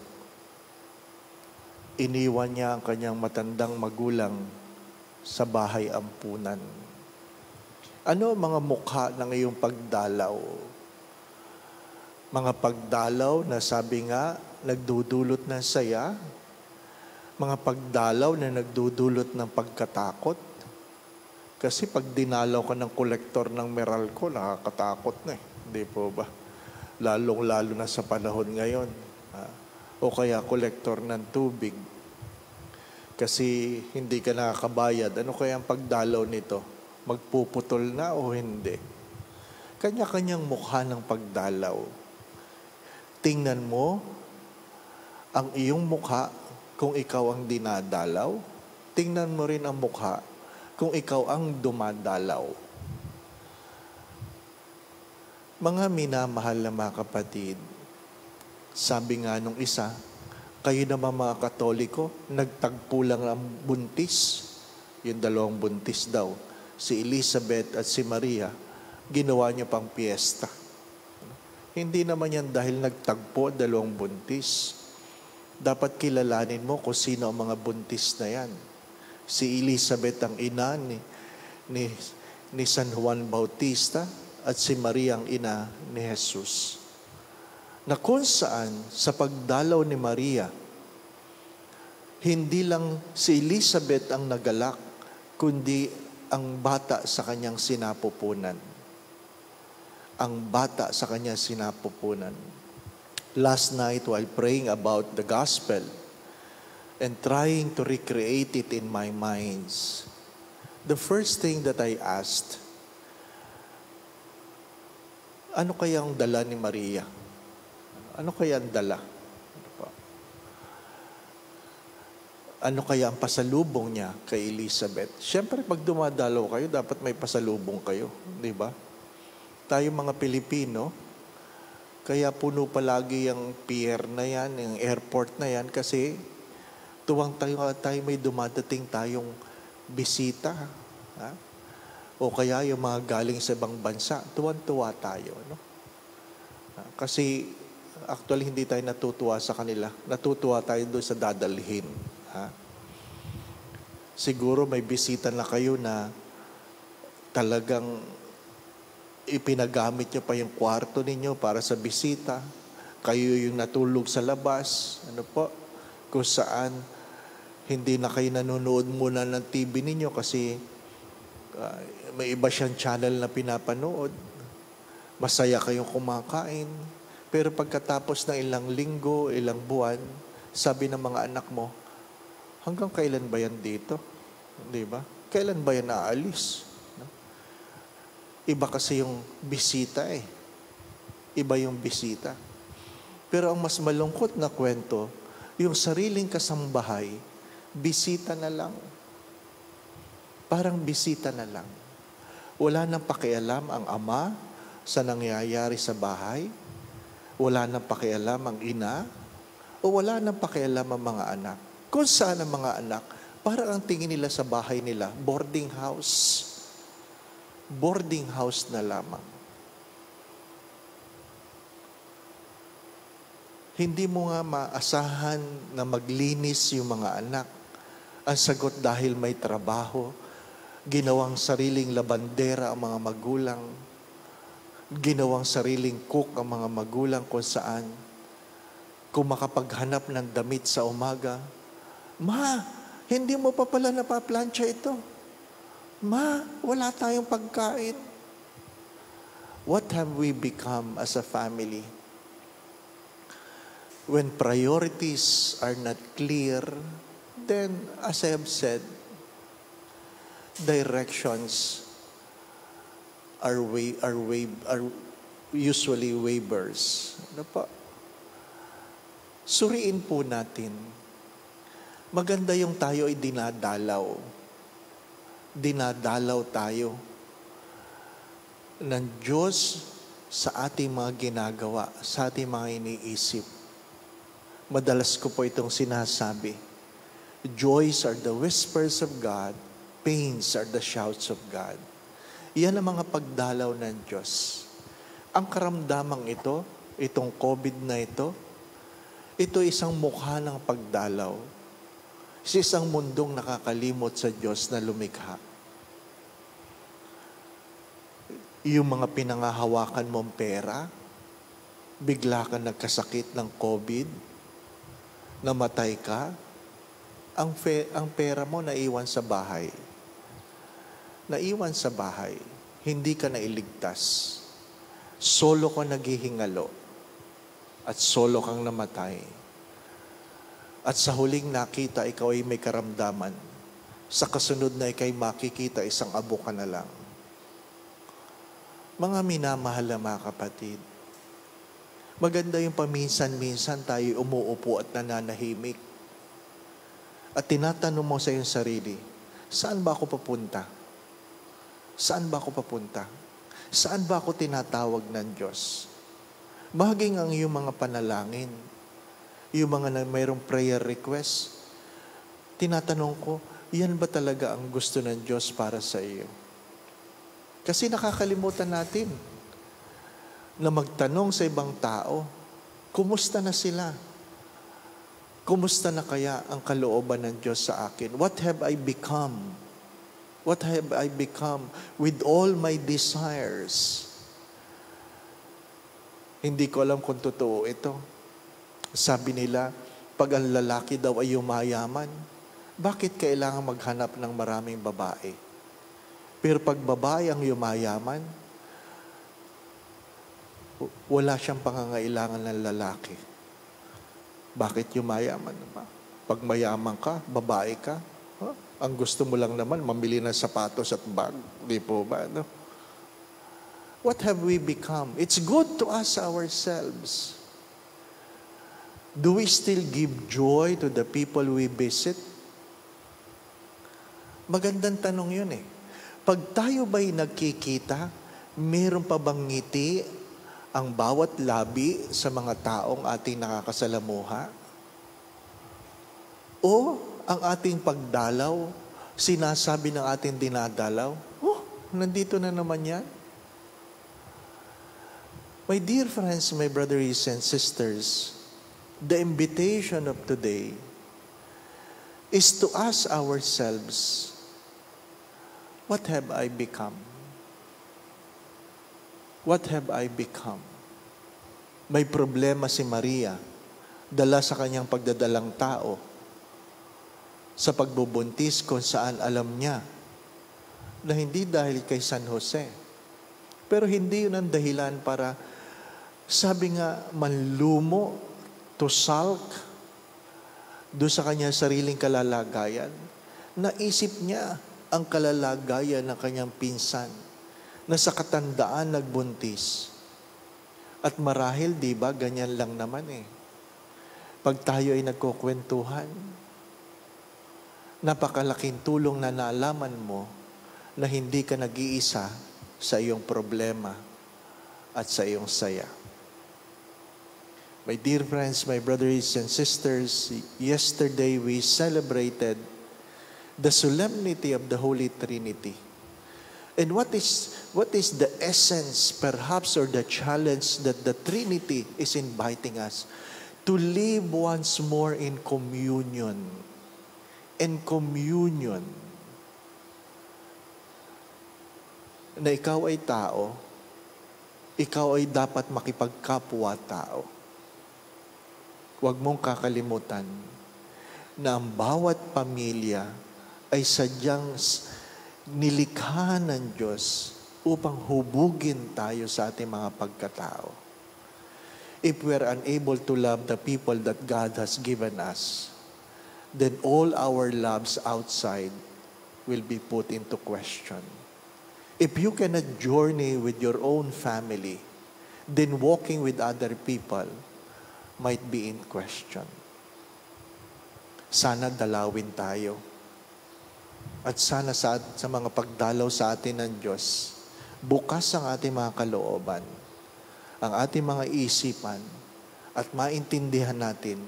iniwan niya ang kanyang matandang magulang sa bahay ampunan. Ano ang mga mukha ng iyong pagdalaw? Mga pagdalaw na sabi nga, nagdudulot ng saya. Mga pagdalaw na nagdudulot ng pagkatakot. Kasi pag dinalaw ka ng kolektor ng Meralco, nakakatakot na eh. Hindi po ba? Lalong-lalo na sa panahon ngayon. O kaya kolektor ng tubig. Kasi hindi ka nakakabayad. Ano kaya ang pagdalaw nito? Magpuputol na o hindi? Kanya-kanyang mukha ng pagdalaw. Tingnan mo ang iyong mukha kung ikaw ang dinadalaw. Tingnan mo rin ang mukha kung ikaw ang dumadalaw. Mga minamahal na mga kapatid, sabi nga nung isa, kayo naman mga Katoliko, nagtagpo lang ang buntis. Yung dalawang buntis daw, si Elizabeth at si Maria, ginawa niyo pang piyesta. Hindi naman yan dahil nagtagpo dalawang buntis. Dapat kilalanin mo kung sino ang mga buntis na yan. Si Elizabeth ang ina ni San Juan Bautista at si Maria ang ina ni Jesus. Na kung saan sa pagdalaw ni Maria, hindi lang si Elizabeth ang nagalak, kundi ang bata sa kanyang sinapupunan. Ang bata sa kanyang sinapupunan. Last night while praying about the gospel and trying to recreate it in my minds, the first thing that I asked, ano kayang dala ni Maria? Ano kaya ang dala? Ano kaya ang pasalubong niya kay Elizabeth? Siyempre, pag dumadalaw kayo, dapat may pasalubong kayo. Di ba? Tayo mga Pilipino, kaya puno palagi yung pier na yan, yung airport na yan, kasi tuwang tayo may dumadating tayong bisita. Ha? O kaya yung mga galing sa ibang bansa, tuwan-tuwa tayo. No? Kasi actually hindi tayo natutuwa sa kanila. Natutuwa tayo doon sa dadalhin. Ha? Siguro may bisita na kayo na talagang ipinagamit nyo pa yung kwarto ninyo para sa bisita. Kayo yung natulog sa labas. Ano po? Kung saan hindi na kayo nanonood muna ng TV ninyo kasi may iba siyang channel na pinapanood. Masaya kayong kumakain. Pero pagkatapos ng ilang linggo, ilang buwan, sabi ng mga anak mo, hanggang kailan ba yan dito? Di ba? Kailan ba yan aalis? Iba kasi yung bisita eh. Iba yung bisita. Pero ang mas malungkot na kwento, yung sariling kasambahay, bisita na lang. Parang bisita na lang. Wala nang pakialam ang ama sa nangyayari sa bahay. Wala nang pakialam ang ina. O wala nang pakialam ang mga anak. Kung saan ang mga anak, parang ang tingin nila sa bahay nila, boarding house. Boarding house na lamang. Hindi mo nga maasahan na maglinis yung mga anak. Ang sagot dahil may trabaho, ginawang sariling labandera ang mga magulang, ginawang sariling cook ang mga magulang kung saan, kung makapaghanap ng damit sa umaga, Ma, hindi mo pa pala napaplansya ito. Ma, wala tayong pagkain. What have we become as a family? When priorities are not clear, then, as I have said, directions are usually waivers. Ano pa? Suriin po natin. Maganda yung tayo ay dinadalaw. Dinadalaw tayo ng Diyos sa ating mga ginagawa, sa ating mga iniisip. Madalas ko po itong sinasabi. Joys are the whispers of God, pains are the shouts of God. Iyan ang mga pagdalaw ng Diyos. Ang karamdamang ito, itong COVID na ito isang mukha ng pagdalaw. Sa isang mundong nakakalimot sa Diyos na lumikha. Yung mga pinangahawakan mong pera, bigla ka nagkasakit ng COVID, namatay ka, ang pera mo naiwan sa bahay. Naiwan sa bahay. Hindi ka nailigtas. Solo ka naghihingalo. At solo kang namatay. At sa huling nakita, ikaw ay may karamdaman. Sa kasunod na ikay makikita, isang abo ka na lang. Mga minamahal na mga kapatid, maganda yung paminsan-minsan tayo umuupo at nananahimik. At tinatanong mo sa iyong sarili, saan ba ako papunta? Saan ba ako papunta? Saan ba ako tinatawag ng Diyos? Maging ang iyong mga panalangin, yung mga mayroong prayer request, tinatanong ko, yan ba talaga ang gusto ng Diyos para sa iyo? Kasi nakakalimutan natin na magtanong sa ibang tao, kumusta na sila? Kumusta na kaya ang kalooban ng Diyos sa akin? What have I become? What have I become with all my desires? Hindi ko alam kung totoo ito. Sabi nila, pag ang lalaki daw ay yumayaman, bakit kailangan maghanap ng maraming babae? Pero pag babae ang yumayaman, wala siyang pangangailangan ng lalaki. Bakit yumayaman? Pag mayaman ka, babae ka, ang gusto mo lang naman, mamili ng sapatos at bag. Di po ba? No? What have we become? It's good to ask ourselves. Do we still give joy to the people we visit? Magandang tanong yun eh. Pag tayo ba'y nagkikita, meron pa bang ngiti ang bawat labi sa mga taong ating nakakasalamuha? O ang ating pagdalaw, sinasabi ng ating dinadalaw, nandito na naman yan. My dear friends, my brothers and sisters, the invitation of today is to ask ourselves, what have I become? What have I become? May problema si Maria, dala sa kanyang pagdadalang tao, sa pagbubuntis kung saan alam niya na hindi dahil kay San Jose. Pero hindi yun ang dahilan para, sabi nga, manlumo to sulk doon sa kanyang sariling kalalagayan. Naisip niya ang kalalagayan ng kanyang pinsan na sa katandaan nagbuntis. At marahil, di ba, ganyan lang naman eh. Pag tayo ay nagkukwentuhan, napakalaking tulong na naalaman mo na hindi ka nag-iisa sa iyong problema at sa iyong saya. My dear friends, my brothers and sisters, yesterday we celebrated the solemnity of the Holy Trinity. And what is the essence, perhaps, or the challenge that the Trinity is inviting us? To live once more in communion. In communion. Na ikaw ay tao, ikaw ay dapat makipagkapwa-tao. Huwag mong kakalimutan na ang bawat pamilya ay sadyang nilikha ng Diyos upang hubugin tayo sa ating mga pagkatao. If we are unable to love the people that God has given us, then all our loves outside will be put into question. If you cannot journey with your own family, then walking with other people might be in question. Sana dalawin tayo. At sana sa mga pagdalaw sa atin ng Diyos, bukas ang ating mga kalooban, ang ating mga isipan, at maintindihan natin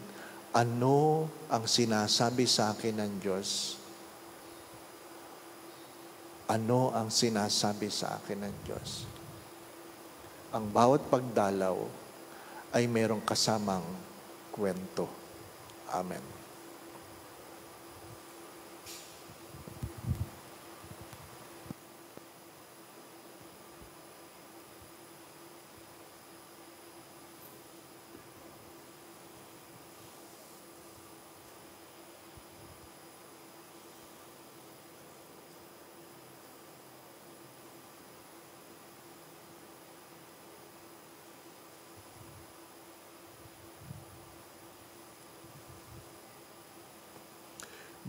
ano ang sinasabi sa akin ng Diyos. Ano ang sinasabi sa akin ng Diyos? Ang bawat pagdalaw ay merong kasamang kwento. Amen.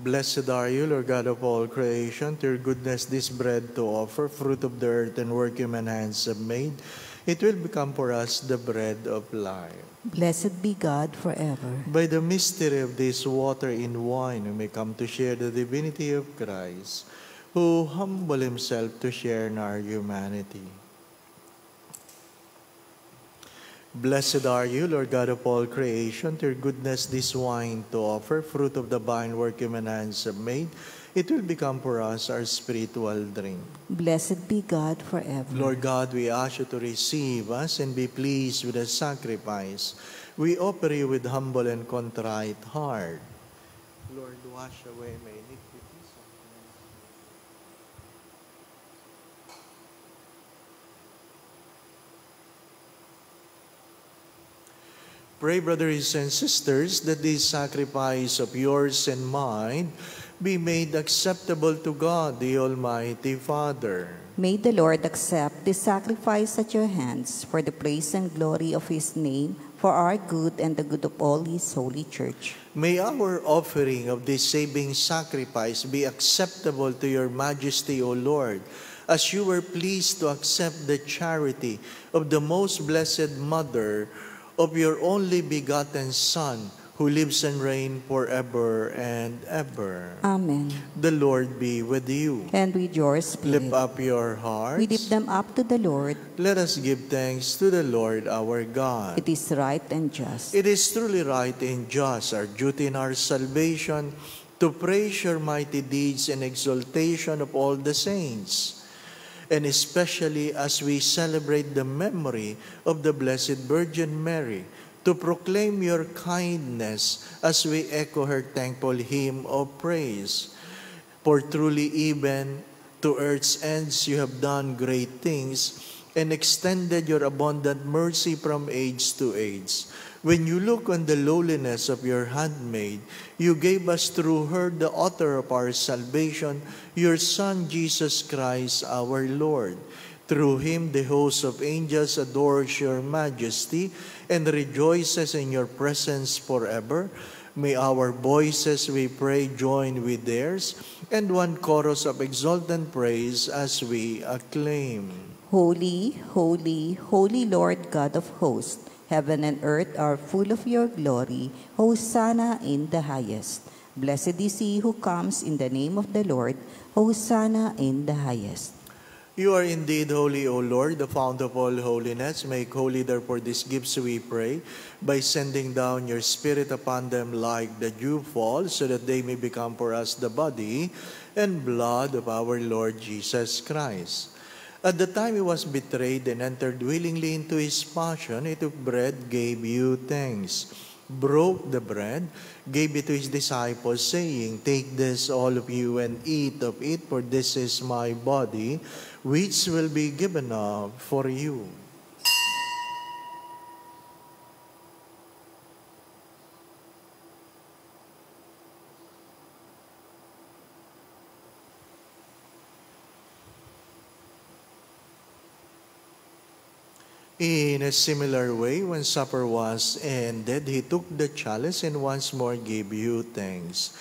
Blessed are you, Lord God of all creation. To your goodness this bread to offer, fruit of the earth and work human hands have made. It will become for us the bread of life. Blessed be God forever. By the mystery of this water in wine, we may come to share the divinity of Christ, who humbled himself to share in our humanity. Blessed are you, Lord God of all creation. To your goodness this wine to offer, fruit of the vine work human hands have made. It will become for us our spiritual drink. Blessed be God forever. Lord God, we ask you to receive us and be pleased with the sacrifice. We offer you with humble and contrite heart. Lord, wash away my iniquities. Pray, brothers and sisters, that this sacrifice of yours and mine be made acceptable to God, the Almighty Father. May the Lord accept this sacrifice at your hands for the praise and glory of his name, for our good and the good of all his holy church. May our offering of this saving sacrifice be acceptable to your majesty, O Lord, as you were pleased to accept the charity of the most blessed Mother of your only begotten Son, who lives and reigns forever and ever. Amen. The Lord be with you. And with your spirit. Lift up your hearts. We lift them up to the Lord. Let us give thanks to the Lord our God. It is right and just. It is truly right and just, our duty and our salvation, to praise your mighty deeds and exaltation of all the saints, and especially as we celebrate the memory of the Blessed Virgin Mary, to proclaim your kindness as we echo her thankful hymn of praise. For truly even to earth's ends you have done great things, and extended your abundant mercy from age to age. When you look on the lowliness of your handmaid, you gave us through her the author of our salvation, your Son Jesus Christ our Lord. Through him the host of angels adores your majesty and rejoices in your presence forever. May our voices, we pray, join with theirs, and one chorus of exultant praise as we acclaim. Holy, holy, holy Lord God of hosts, heaven and earth are full of your glory. Hosanna in the highest. Blessed is he who comes in the name of the Lord. Hosanna in the highest. You are indeed holy, O Lord, the fount of all holiness. Make holy, therefore, these gifts, we pray, by sending down your Spirit upon them like the dew fall, so that they may become for us the body and blood of our Lord Jesus Christ. At the time he was betrayed and entered willingly into his passion, he took bread, gave you thanks, broke the bread, gave it to his disciples, saying, "Take this, all of you, and eat of it, for this is my body, which will be given up for you." In a similar way, when supper was ended, he took the chalice and once more gave you thanks.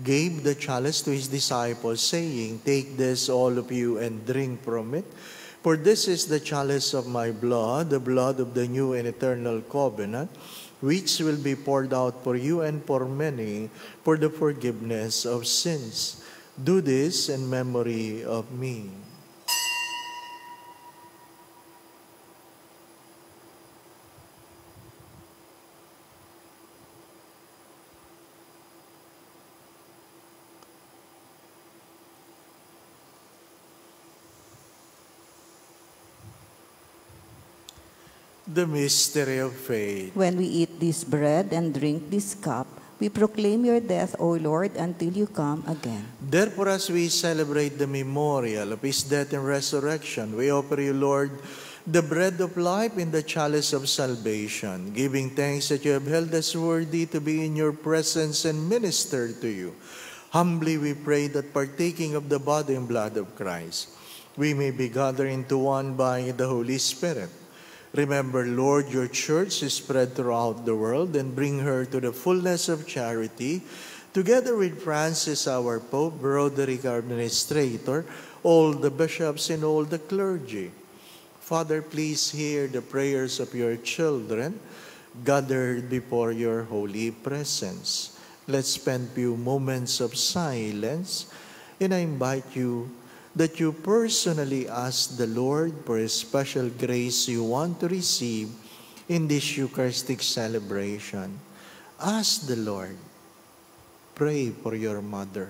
Gave the chalice to his disciples, saying, "Take this, all of you, and drink from it. For this is the chalice of my blood, the blood of the new and eternal covenant, which will be poured out for you and for many for the forgiveness of sins. Do this in memory of me." The mystery of faith. When we eat this bread and drink this cup, we proclaim your death, O Lord, until you come again. Therefore, as we celebrate the memorial of his death and resurrection, we offer you, Lord, the bread of life and the chalice of salvation, giving thanks that you have held us worthy to be in your presence and minister to you. Humbly we pray that partaking of the body and blood of Christ, we may be gathered into one by the Holy Spirit. Remember, Lord, your church is spread throughout the world, and bring her to the fullness of charity, together with Francis, our Pope, Broderick, our administrator, all the bishops and all the clergy. Father, please hear the prayers of your children gathered before your holy presence. Let's spend few moments of silence, and I invite you that you personally ask the Lord for a special grace you want to receive in this Eucharistic celebration. Ask the Lord. Pray for your mother.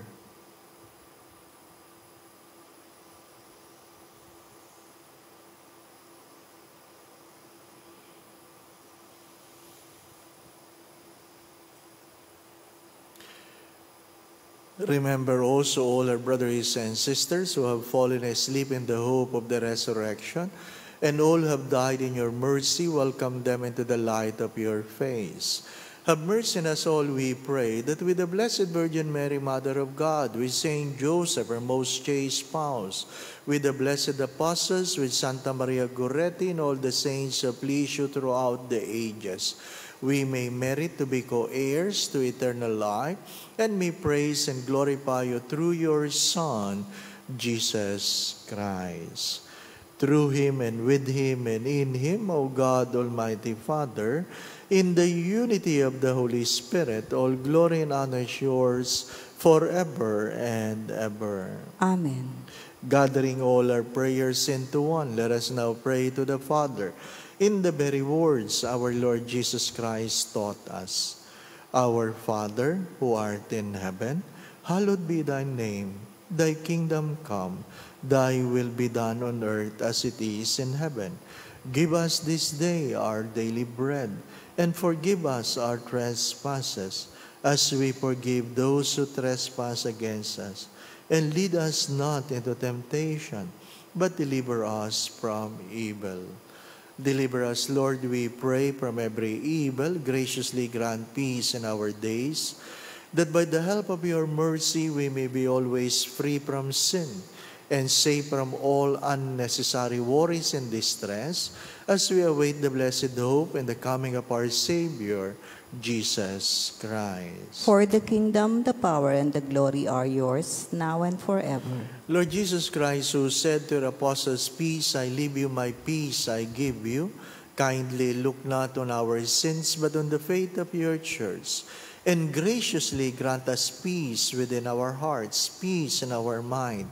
Remember also all our brothers and sisters who have fallen asleep in the hope of the resurrection, and all who have died in your mercy. Welcome them into the light of your face. Have mercy on us all, we pray, that with the Blessed Virgin Mary, Mother of God, with Saint Joseph, her most chaste spouse, with the blessed apostles, with Santa Maria Goretti, and all the saints who please you throughout the ages, we may merit to be co-heirs to eternal life, and may praise and glorify you through your Son, Jesus Christ. Through him and with him and in him, O God, Almighty Father, in the unity of the Holy Spirit, all glory and honor is yours forever and ever. Amen. Gathering all our prayers into one, let us now pray to the Father in the very words our Lord Jesus Christ taught us. Our Father, who art in heaven, hallowed be thy name. Thy kingdom come, thy will be done on earth as it is in heaven. Give us this day our daily bread, and forgive us our trespasses, as we forgive those who trespass against us. And lead us not into temptation, but deliver us from evil. Deliver us, Lord, we pray, from every evil. Graciously grant peace in our days, that by the help of your mercy we may be always free from sin and safe from all unnecessary worries and distress, as we await the blessed hope and the coming of our Savior, Jesus Christ. For the kingdom, the power, and the glory are yours, now and forever. Lord Jesus Christ, who said to your apostles, "Peace I leave you, my peace I give you," kindly look not on our sins, but on the faith of your church, and graciously grant us peace within our hearts, peace in our mind,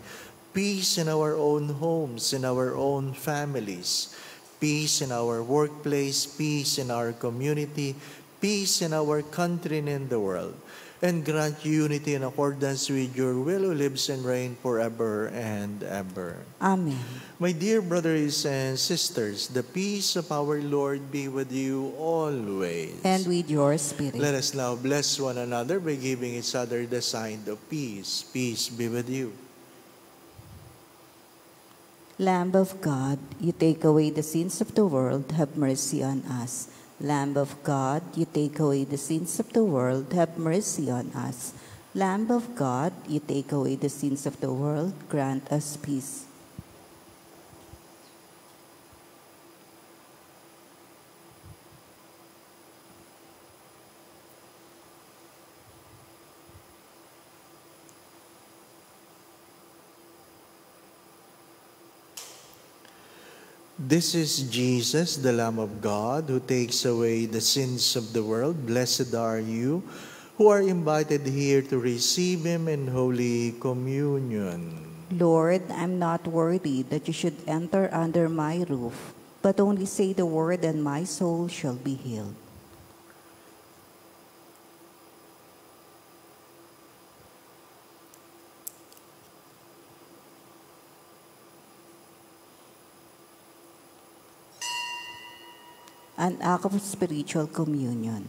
peace in our own homes, in our own families, peace in our workplace, peace in our community, peace in our country and in the world, and grant unity in accordance with your will, who lives and reigns forever and ever. Amen. My dear brothers and sisters, the peace of our Lord be with you always. And with your spirit. Let us now bless one another by giving each other the sign of peace. Peace be with you. Lamb of God, you take away the sins of the world, have mercy on us. Lamb of God, you take away the sins of the world, have mercy on us. Lamb of God, you take away the sins of the world, grant us peace. This is Jesus, the Lamb of God, who takes away the sins of the world. Blessed are you who are invited here to receive him in Holy Communion. Lord, I'm not worthy that you should enter under my roof, but only say the word and my soul shall be healed. An act of spiritual communion.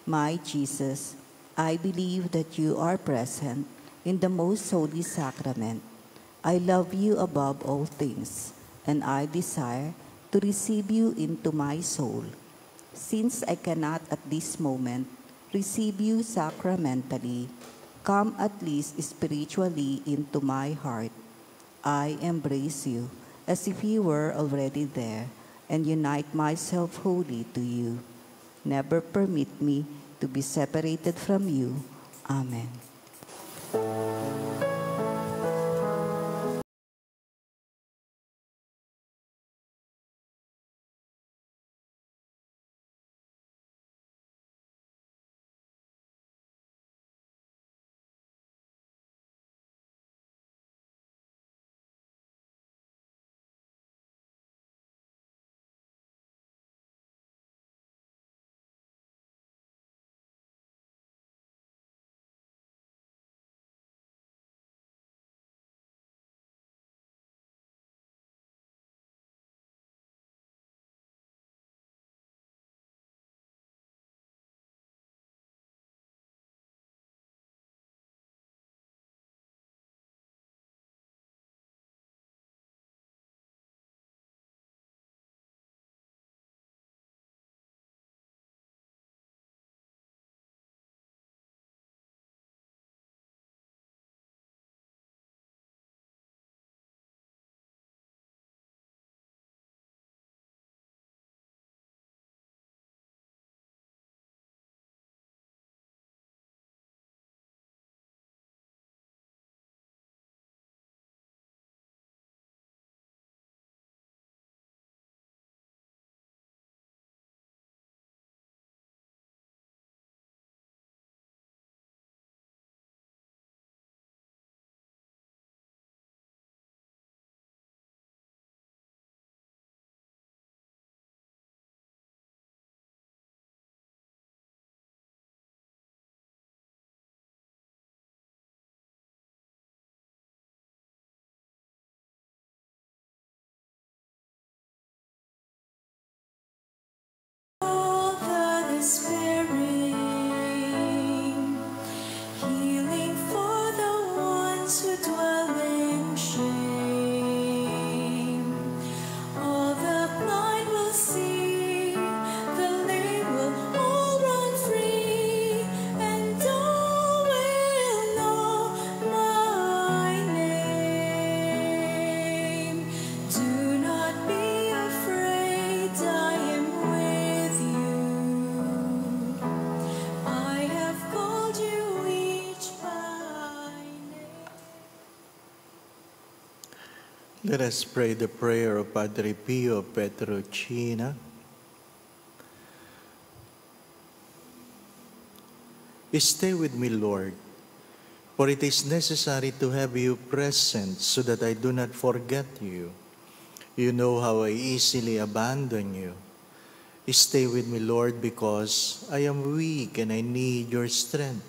My Jesus, I believe that you are present in the most holy sacrament. I love you above all things, and I desire to receive you into my soul. Since I cannot at this moment receive you sacramentally, come at least spiritually into my heart. I embrace you as if you were already there, and unite myself wholly to you. Never permit me to be separated from you. Amen. All that is sparing, healing for the ones who dwell in shame. All the blind will see, the lame will all run free, and all will know my name. Do not be afraid, I am with you. I have called you each by name. Let us pray the prayer of Padre Pio Petrocina. Stay with me, Lord, for it is necessary to have you present so that I do not forget you. You know how I easily abandon you. Stay with me, Lord, because I am weak and I need your strength,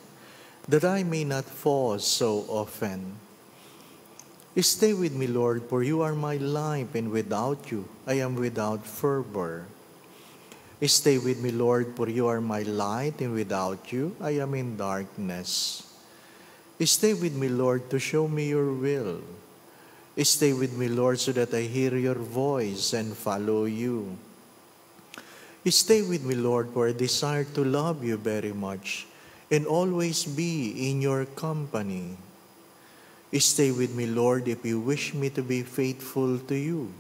that I may not fall so often. Stay with me, Lord, for you are my life, and without you I am without fervor. Stay with me, Lord, for you are my light, and without you I am in darkness. Stay with me, Lord, to show me your will. Stay with me, Lord, so that I hear your voice and follow you. Stay with me, Lord, for I desire to love you very much and always be in your company. Stay with me, Lord, if you wish me to be faithful to you.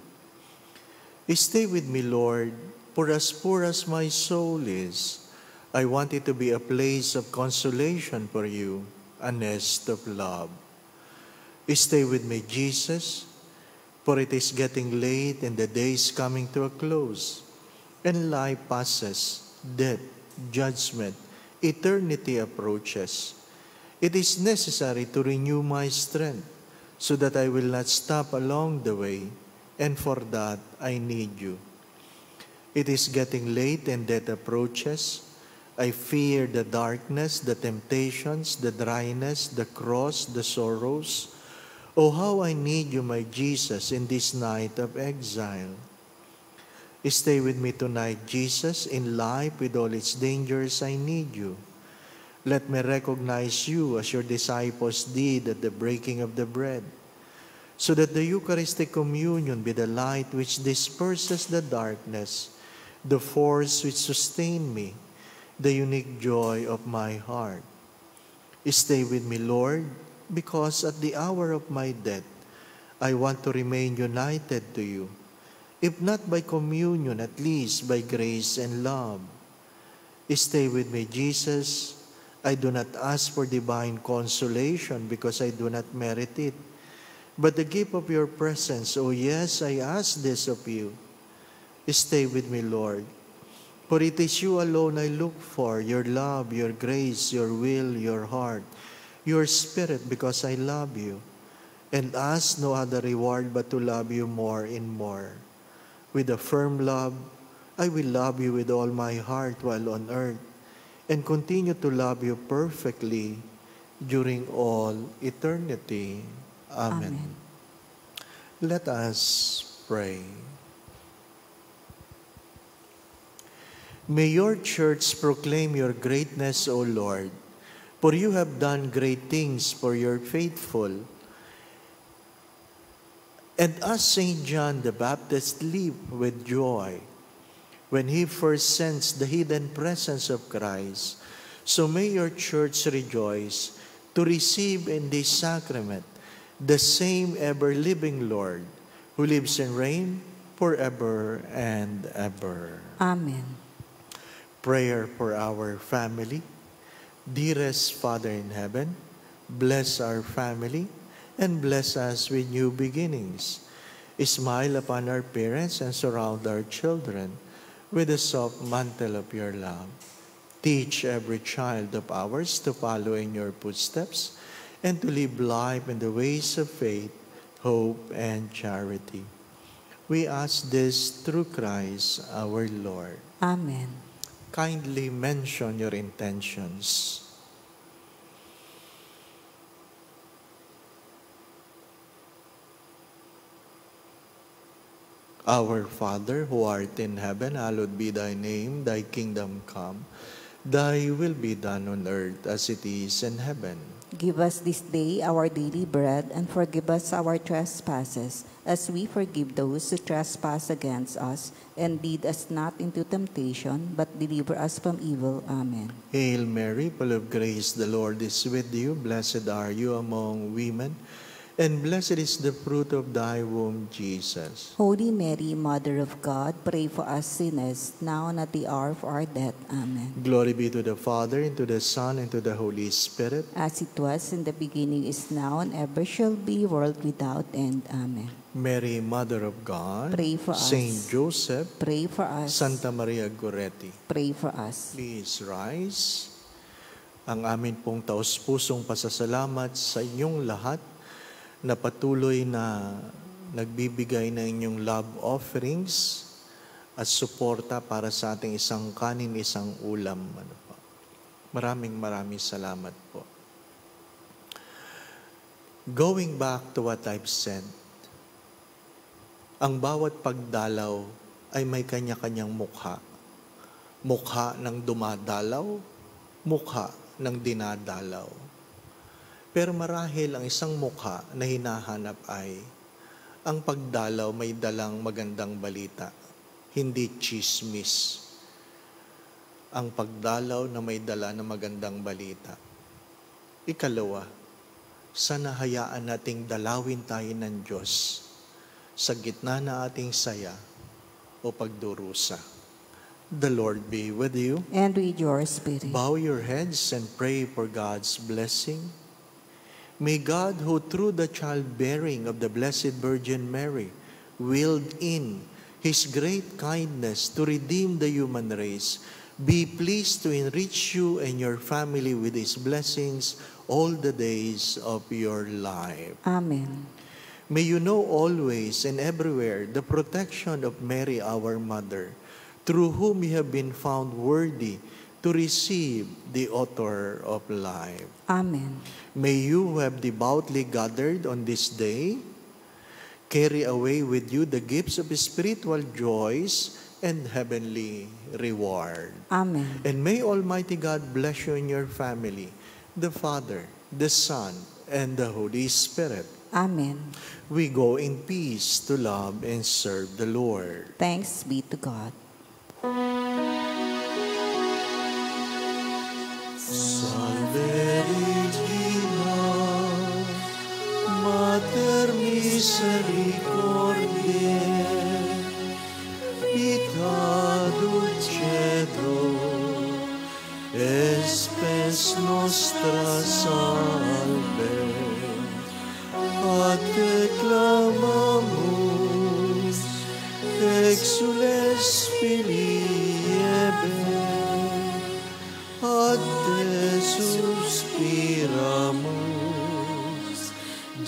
Stay with me, Lord, for as poor as my soul is, I want it to be a place of consolation for you, a nest of love. Stay with me, Jesus, for it is getting late and the day is coming to a close, and life passes, death, judgment, eternity approaches. It is necessary to renew my strength so that I will not stop along the way, and for that I need you. It is getting late and death approaches. I fear the darkness, the temptations, the dryness, the cross, the sorrows. Oh, how I need you, my Jesus, in this night of exile. Stay with me tonight, Jesus, in life with all its dangers. I need you. Let me recognize you as your disciples did at the breaking of the bread, so that the Eucharistic communion be the light which disperses the darkness, the force which sustains me, the unique joy of my heart. Stay with me, Lord, because at the hour of my death, I want to remain united to you, if not by communion, at least by grace and love. Stay with me, Jesus. I do not ask for divine consolation because I do not merit it, but the gift of your presence. Oh yes, I ask this of you. Stay with me, Lord. For it is you alone I look for, your love, your grace, your will, your heart, your spirit, because I love you, and ask no other reward but to love you more and more. With a firm love, I will love you with all my heart while on earth, and continue to love you perfectly during all eternity. Amen. Amen. Let us pray. May your church proclaim your greatness, O Lord, for you have done great things for your faithful. And as St. John the Baptist leaped with joy when he first sensed the hidden presence of Christ, so may your church rejoice to receive in this sacrament the same ever-living Lord, who lives and reigns forever and ever. Amen. Prayer for our family. Dearest Father in heaven, bless our family and bless us with new beginnings. Smile upon our parents and surround our children with the soft mantle of your love. Teach every child of ours to follow in your footsteps and to live life in the ways of faith, hope, and charity. We ask this through Christ our Lord. Amen. Kindly mention your intentions. Our Father, who art in heaven, hallowed be thy name. Thy kingdom come. Thy will be done on earth as it is in heaven. Give us this day our daily bread, and forgive us our trespasses, as we forgive those who trespass against us. And lead us not into temptation, but deliver us from evil. Amen. Hail Mary, full of grace, the Lord is with you. Blessed are you among women, and blessed is the fruit of thy womb, Jesus. Holy Mary, Mother of God, pray for us sinners, now and at the hour of our death. Amen. Glory be to the Father, and to the Son, and to the Holy Spirit. As it was in the beginning, is now, and ever shall be, world without end. Amen. Mary, Mother of God, Pray for us. Saint Joseph, Pray for us. Santa Maria Goretti. Pray for us. Please rise. Ang amin pong taos-pusong pasasalamat sa inyong lahat na patuloy na nagbibigay ng inyong love offerings at suporta para sa ating isang kanin, isang ulam. Maraming salamat po. Going back to what I've said, ang bawat pagdalaw ay may kanya-kanyang mukha. Mukha ng dumadalaw, mukha ng dinadalaw. Pero marahil ang isang mukha na hinahanap ay ang pagdalaw may dalang magandang balita, hindi chismis. Ang pagdalaw na may dala na magandang balita. Ikalawa, sana hayaan nating dalawin tayo ng Diyos sa gitna na ating saya o pagdurusa. The Lord be with you. And with your spirit. Bow your heads and pray for God's blessing. May God, who through the childbearing of the Blessed Virgin Mary, willed in His great kindness to redeem the human race, be pleased to enrich you and your family with His blessings all the days of your life. Amen. May you know always and everywhere the protection of Mary, our Mother, through whom you have been found worthy to receive the author of life. Amen. May you who have devoutly gathered on this day carry away with you the gifts of spiritual joys and heavenly reward. Amen. And may Almighty God bless you and your family, the Father, the Son, and the Holy Spirit. Amen. We go in peace to love and serve the Lord. Thanks be to God. Salve Regina, Mater Misericordiae, Vita dulcedo, Espes exules Filiebe, ad te suspiramus,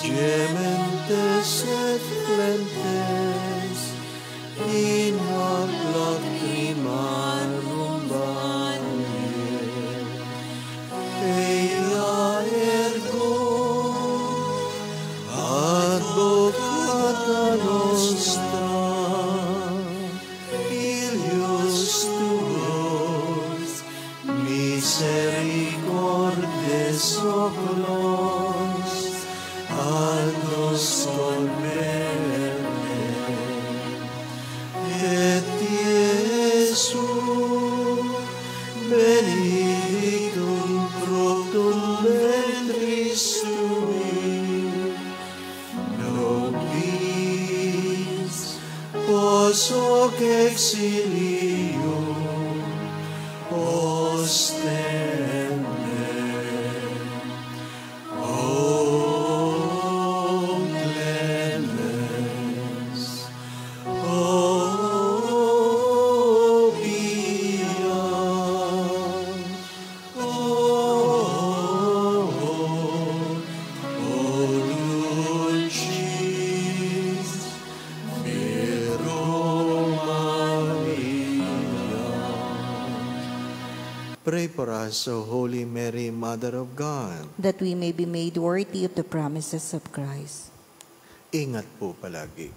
gementes et flentes, in hoc lacrimarum vale. Eia ergo, advocata nostra, filius tuos, misericordes oculos, ad nos converte. Et Iesu, benedictum fructum ventris tui, nobis pos hoc exilium ostende. O clemens, O pia, O dulcis Virgo Maria. Pray for us, O Holy Mary, Mother of God. that we may be made worthy of the promises of Christ. Ingat po palagi.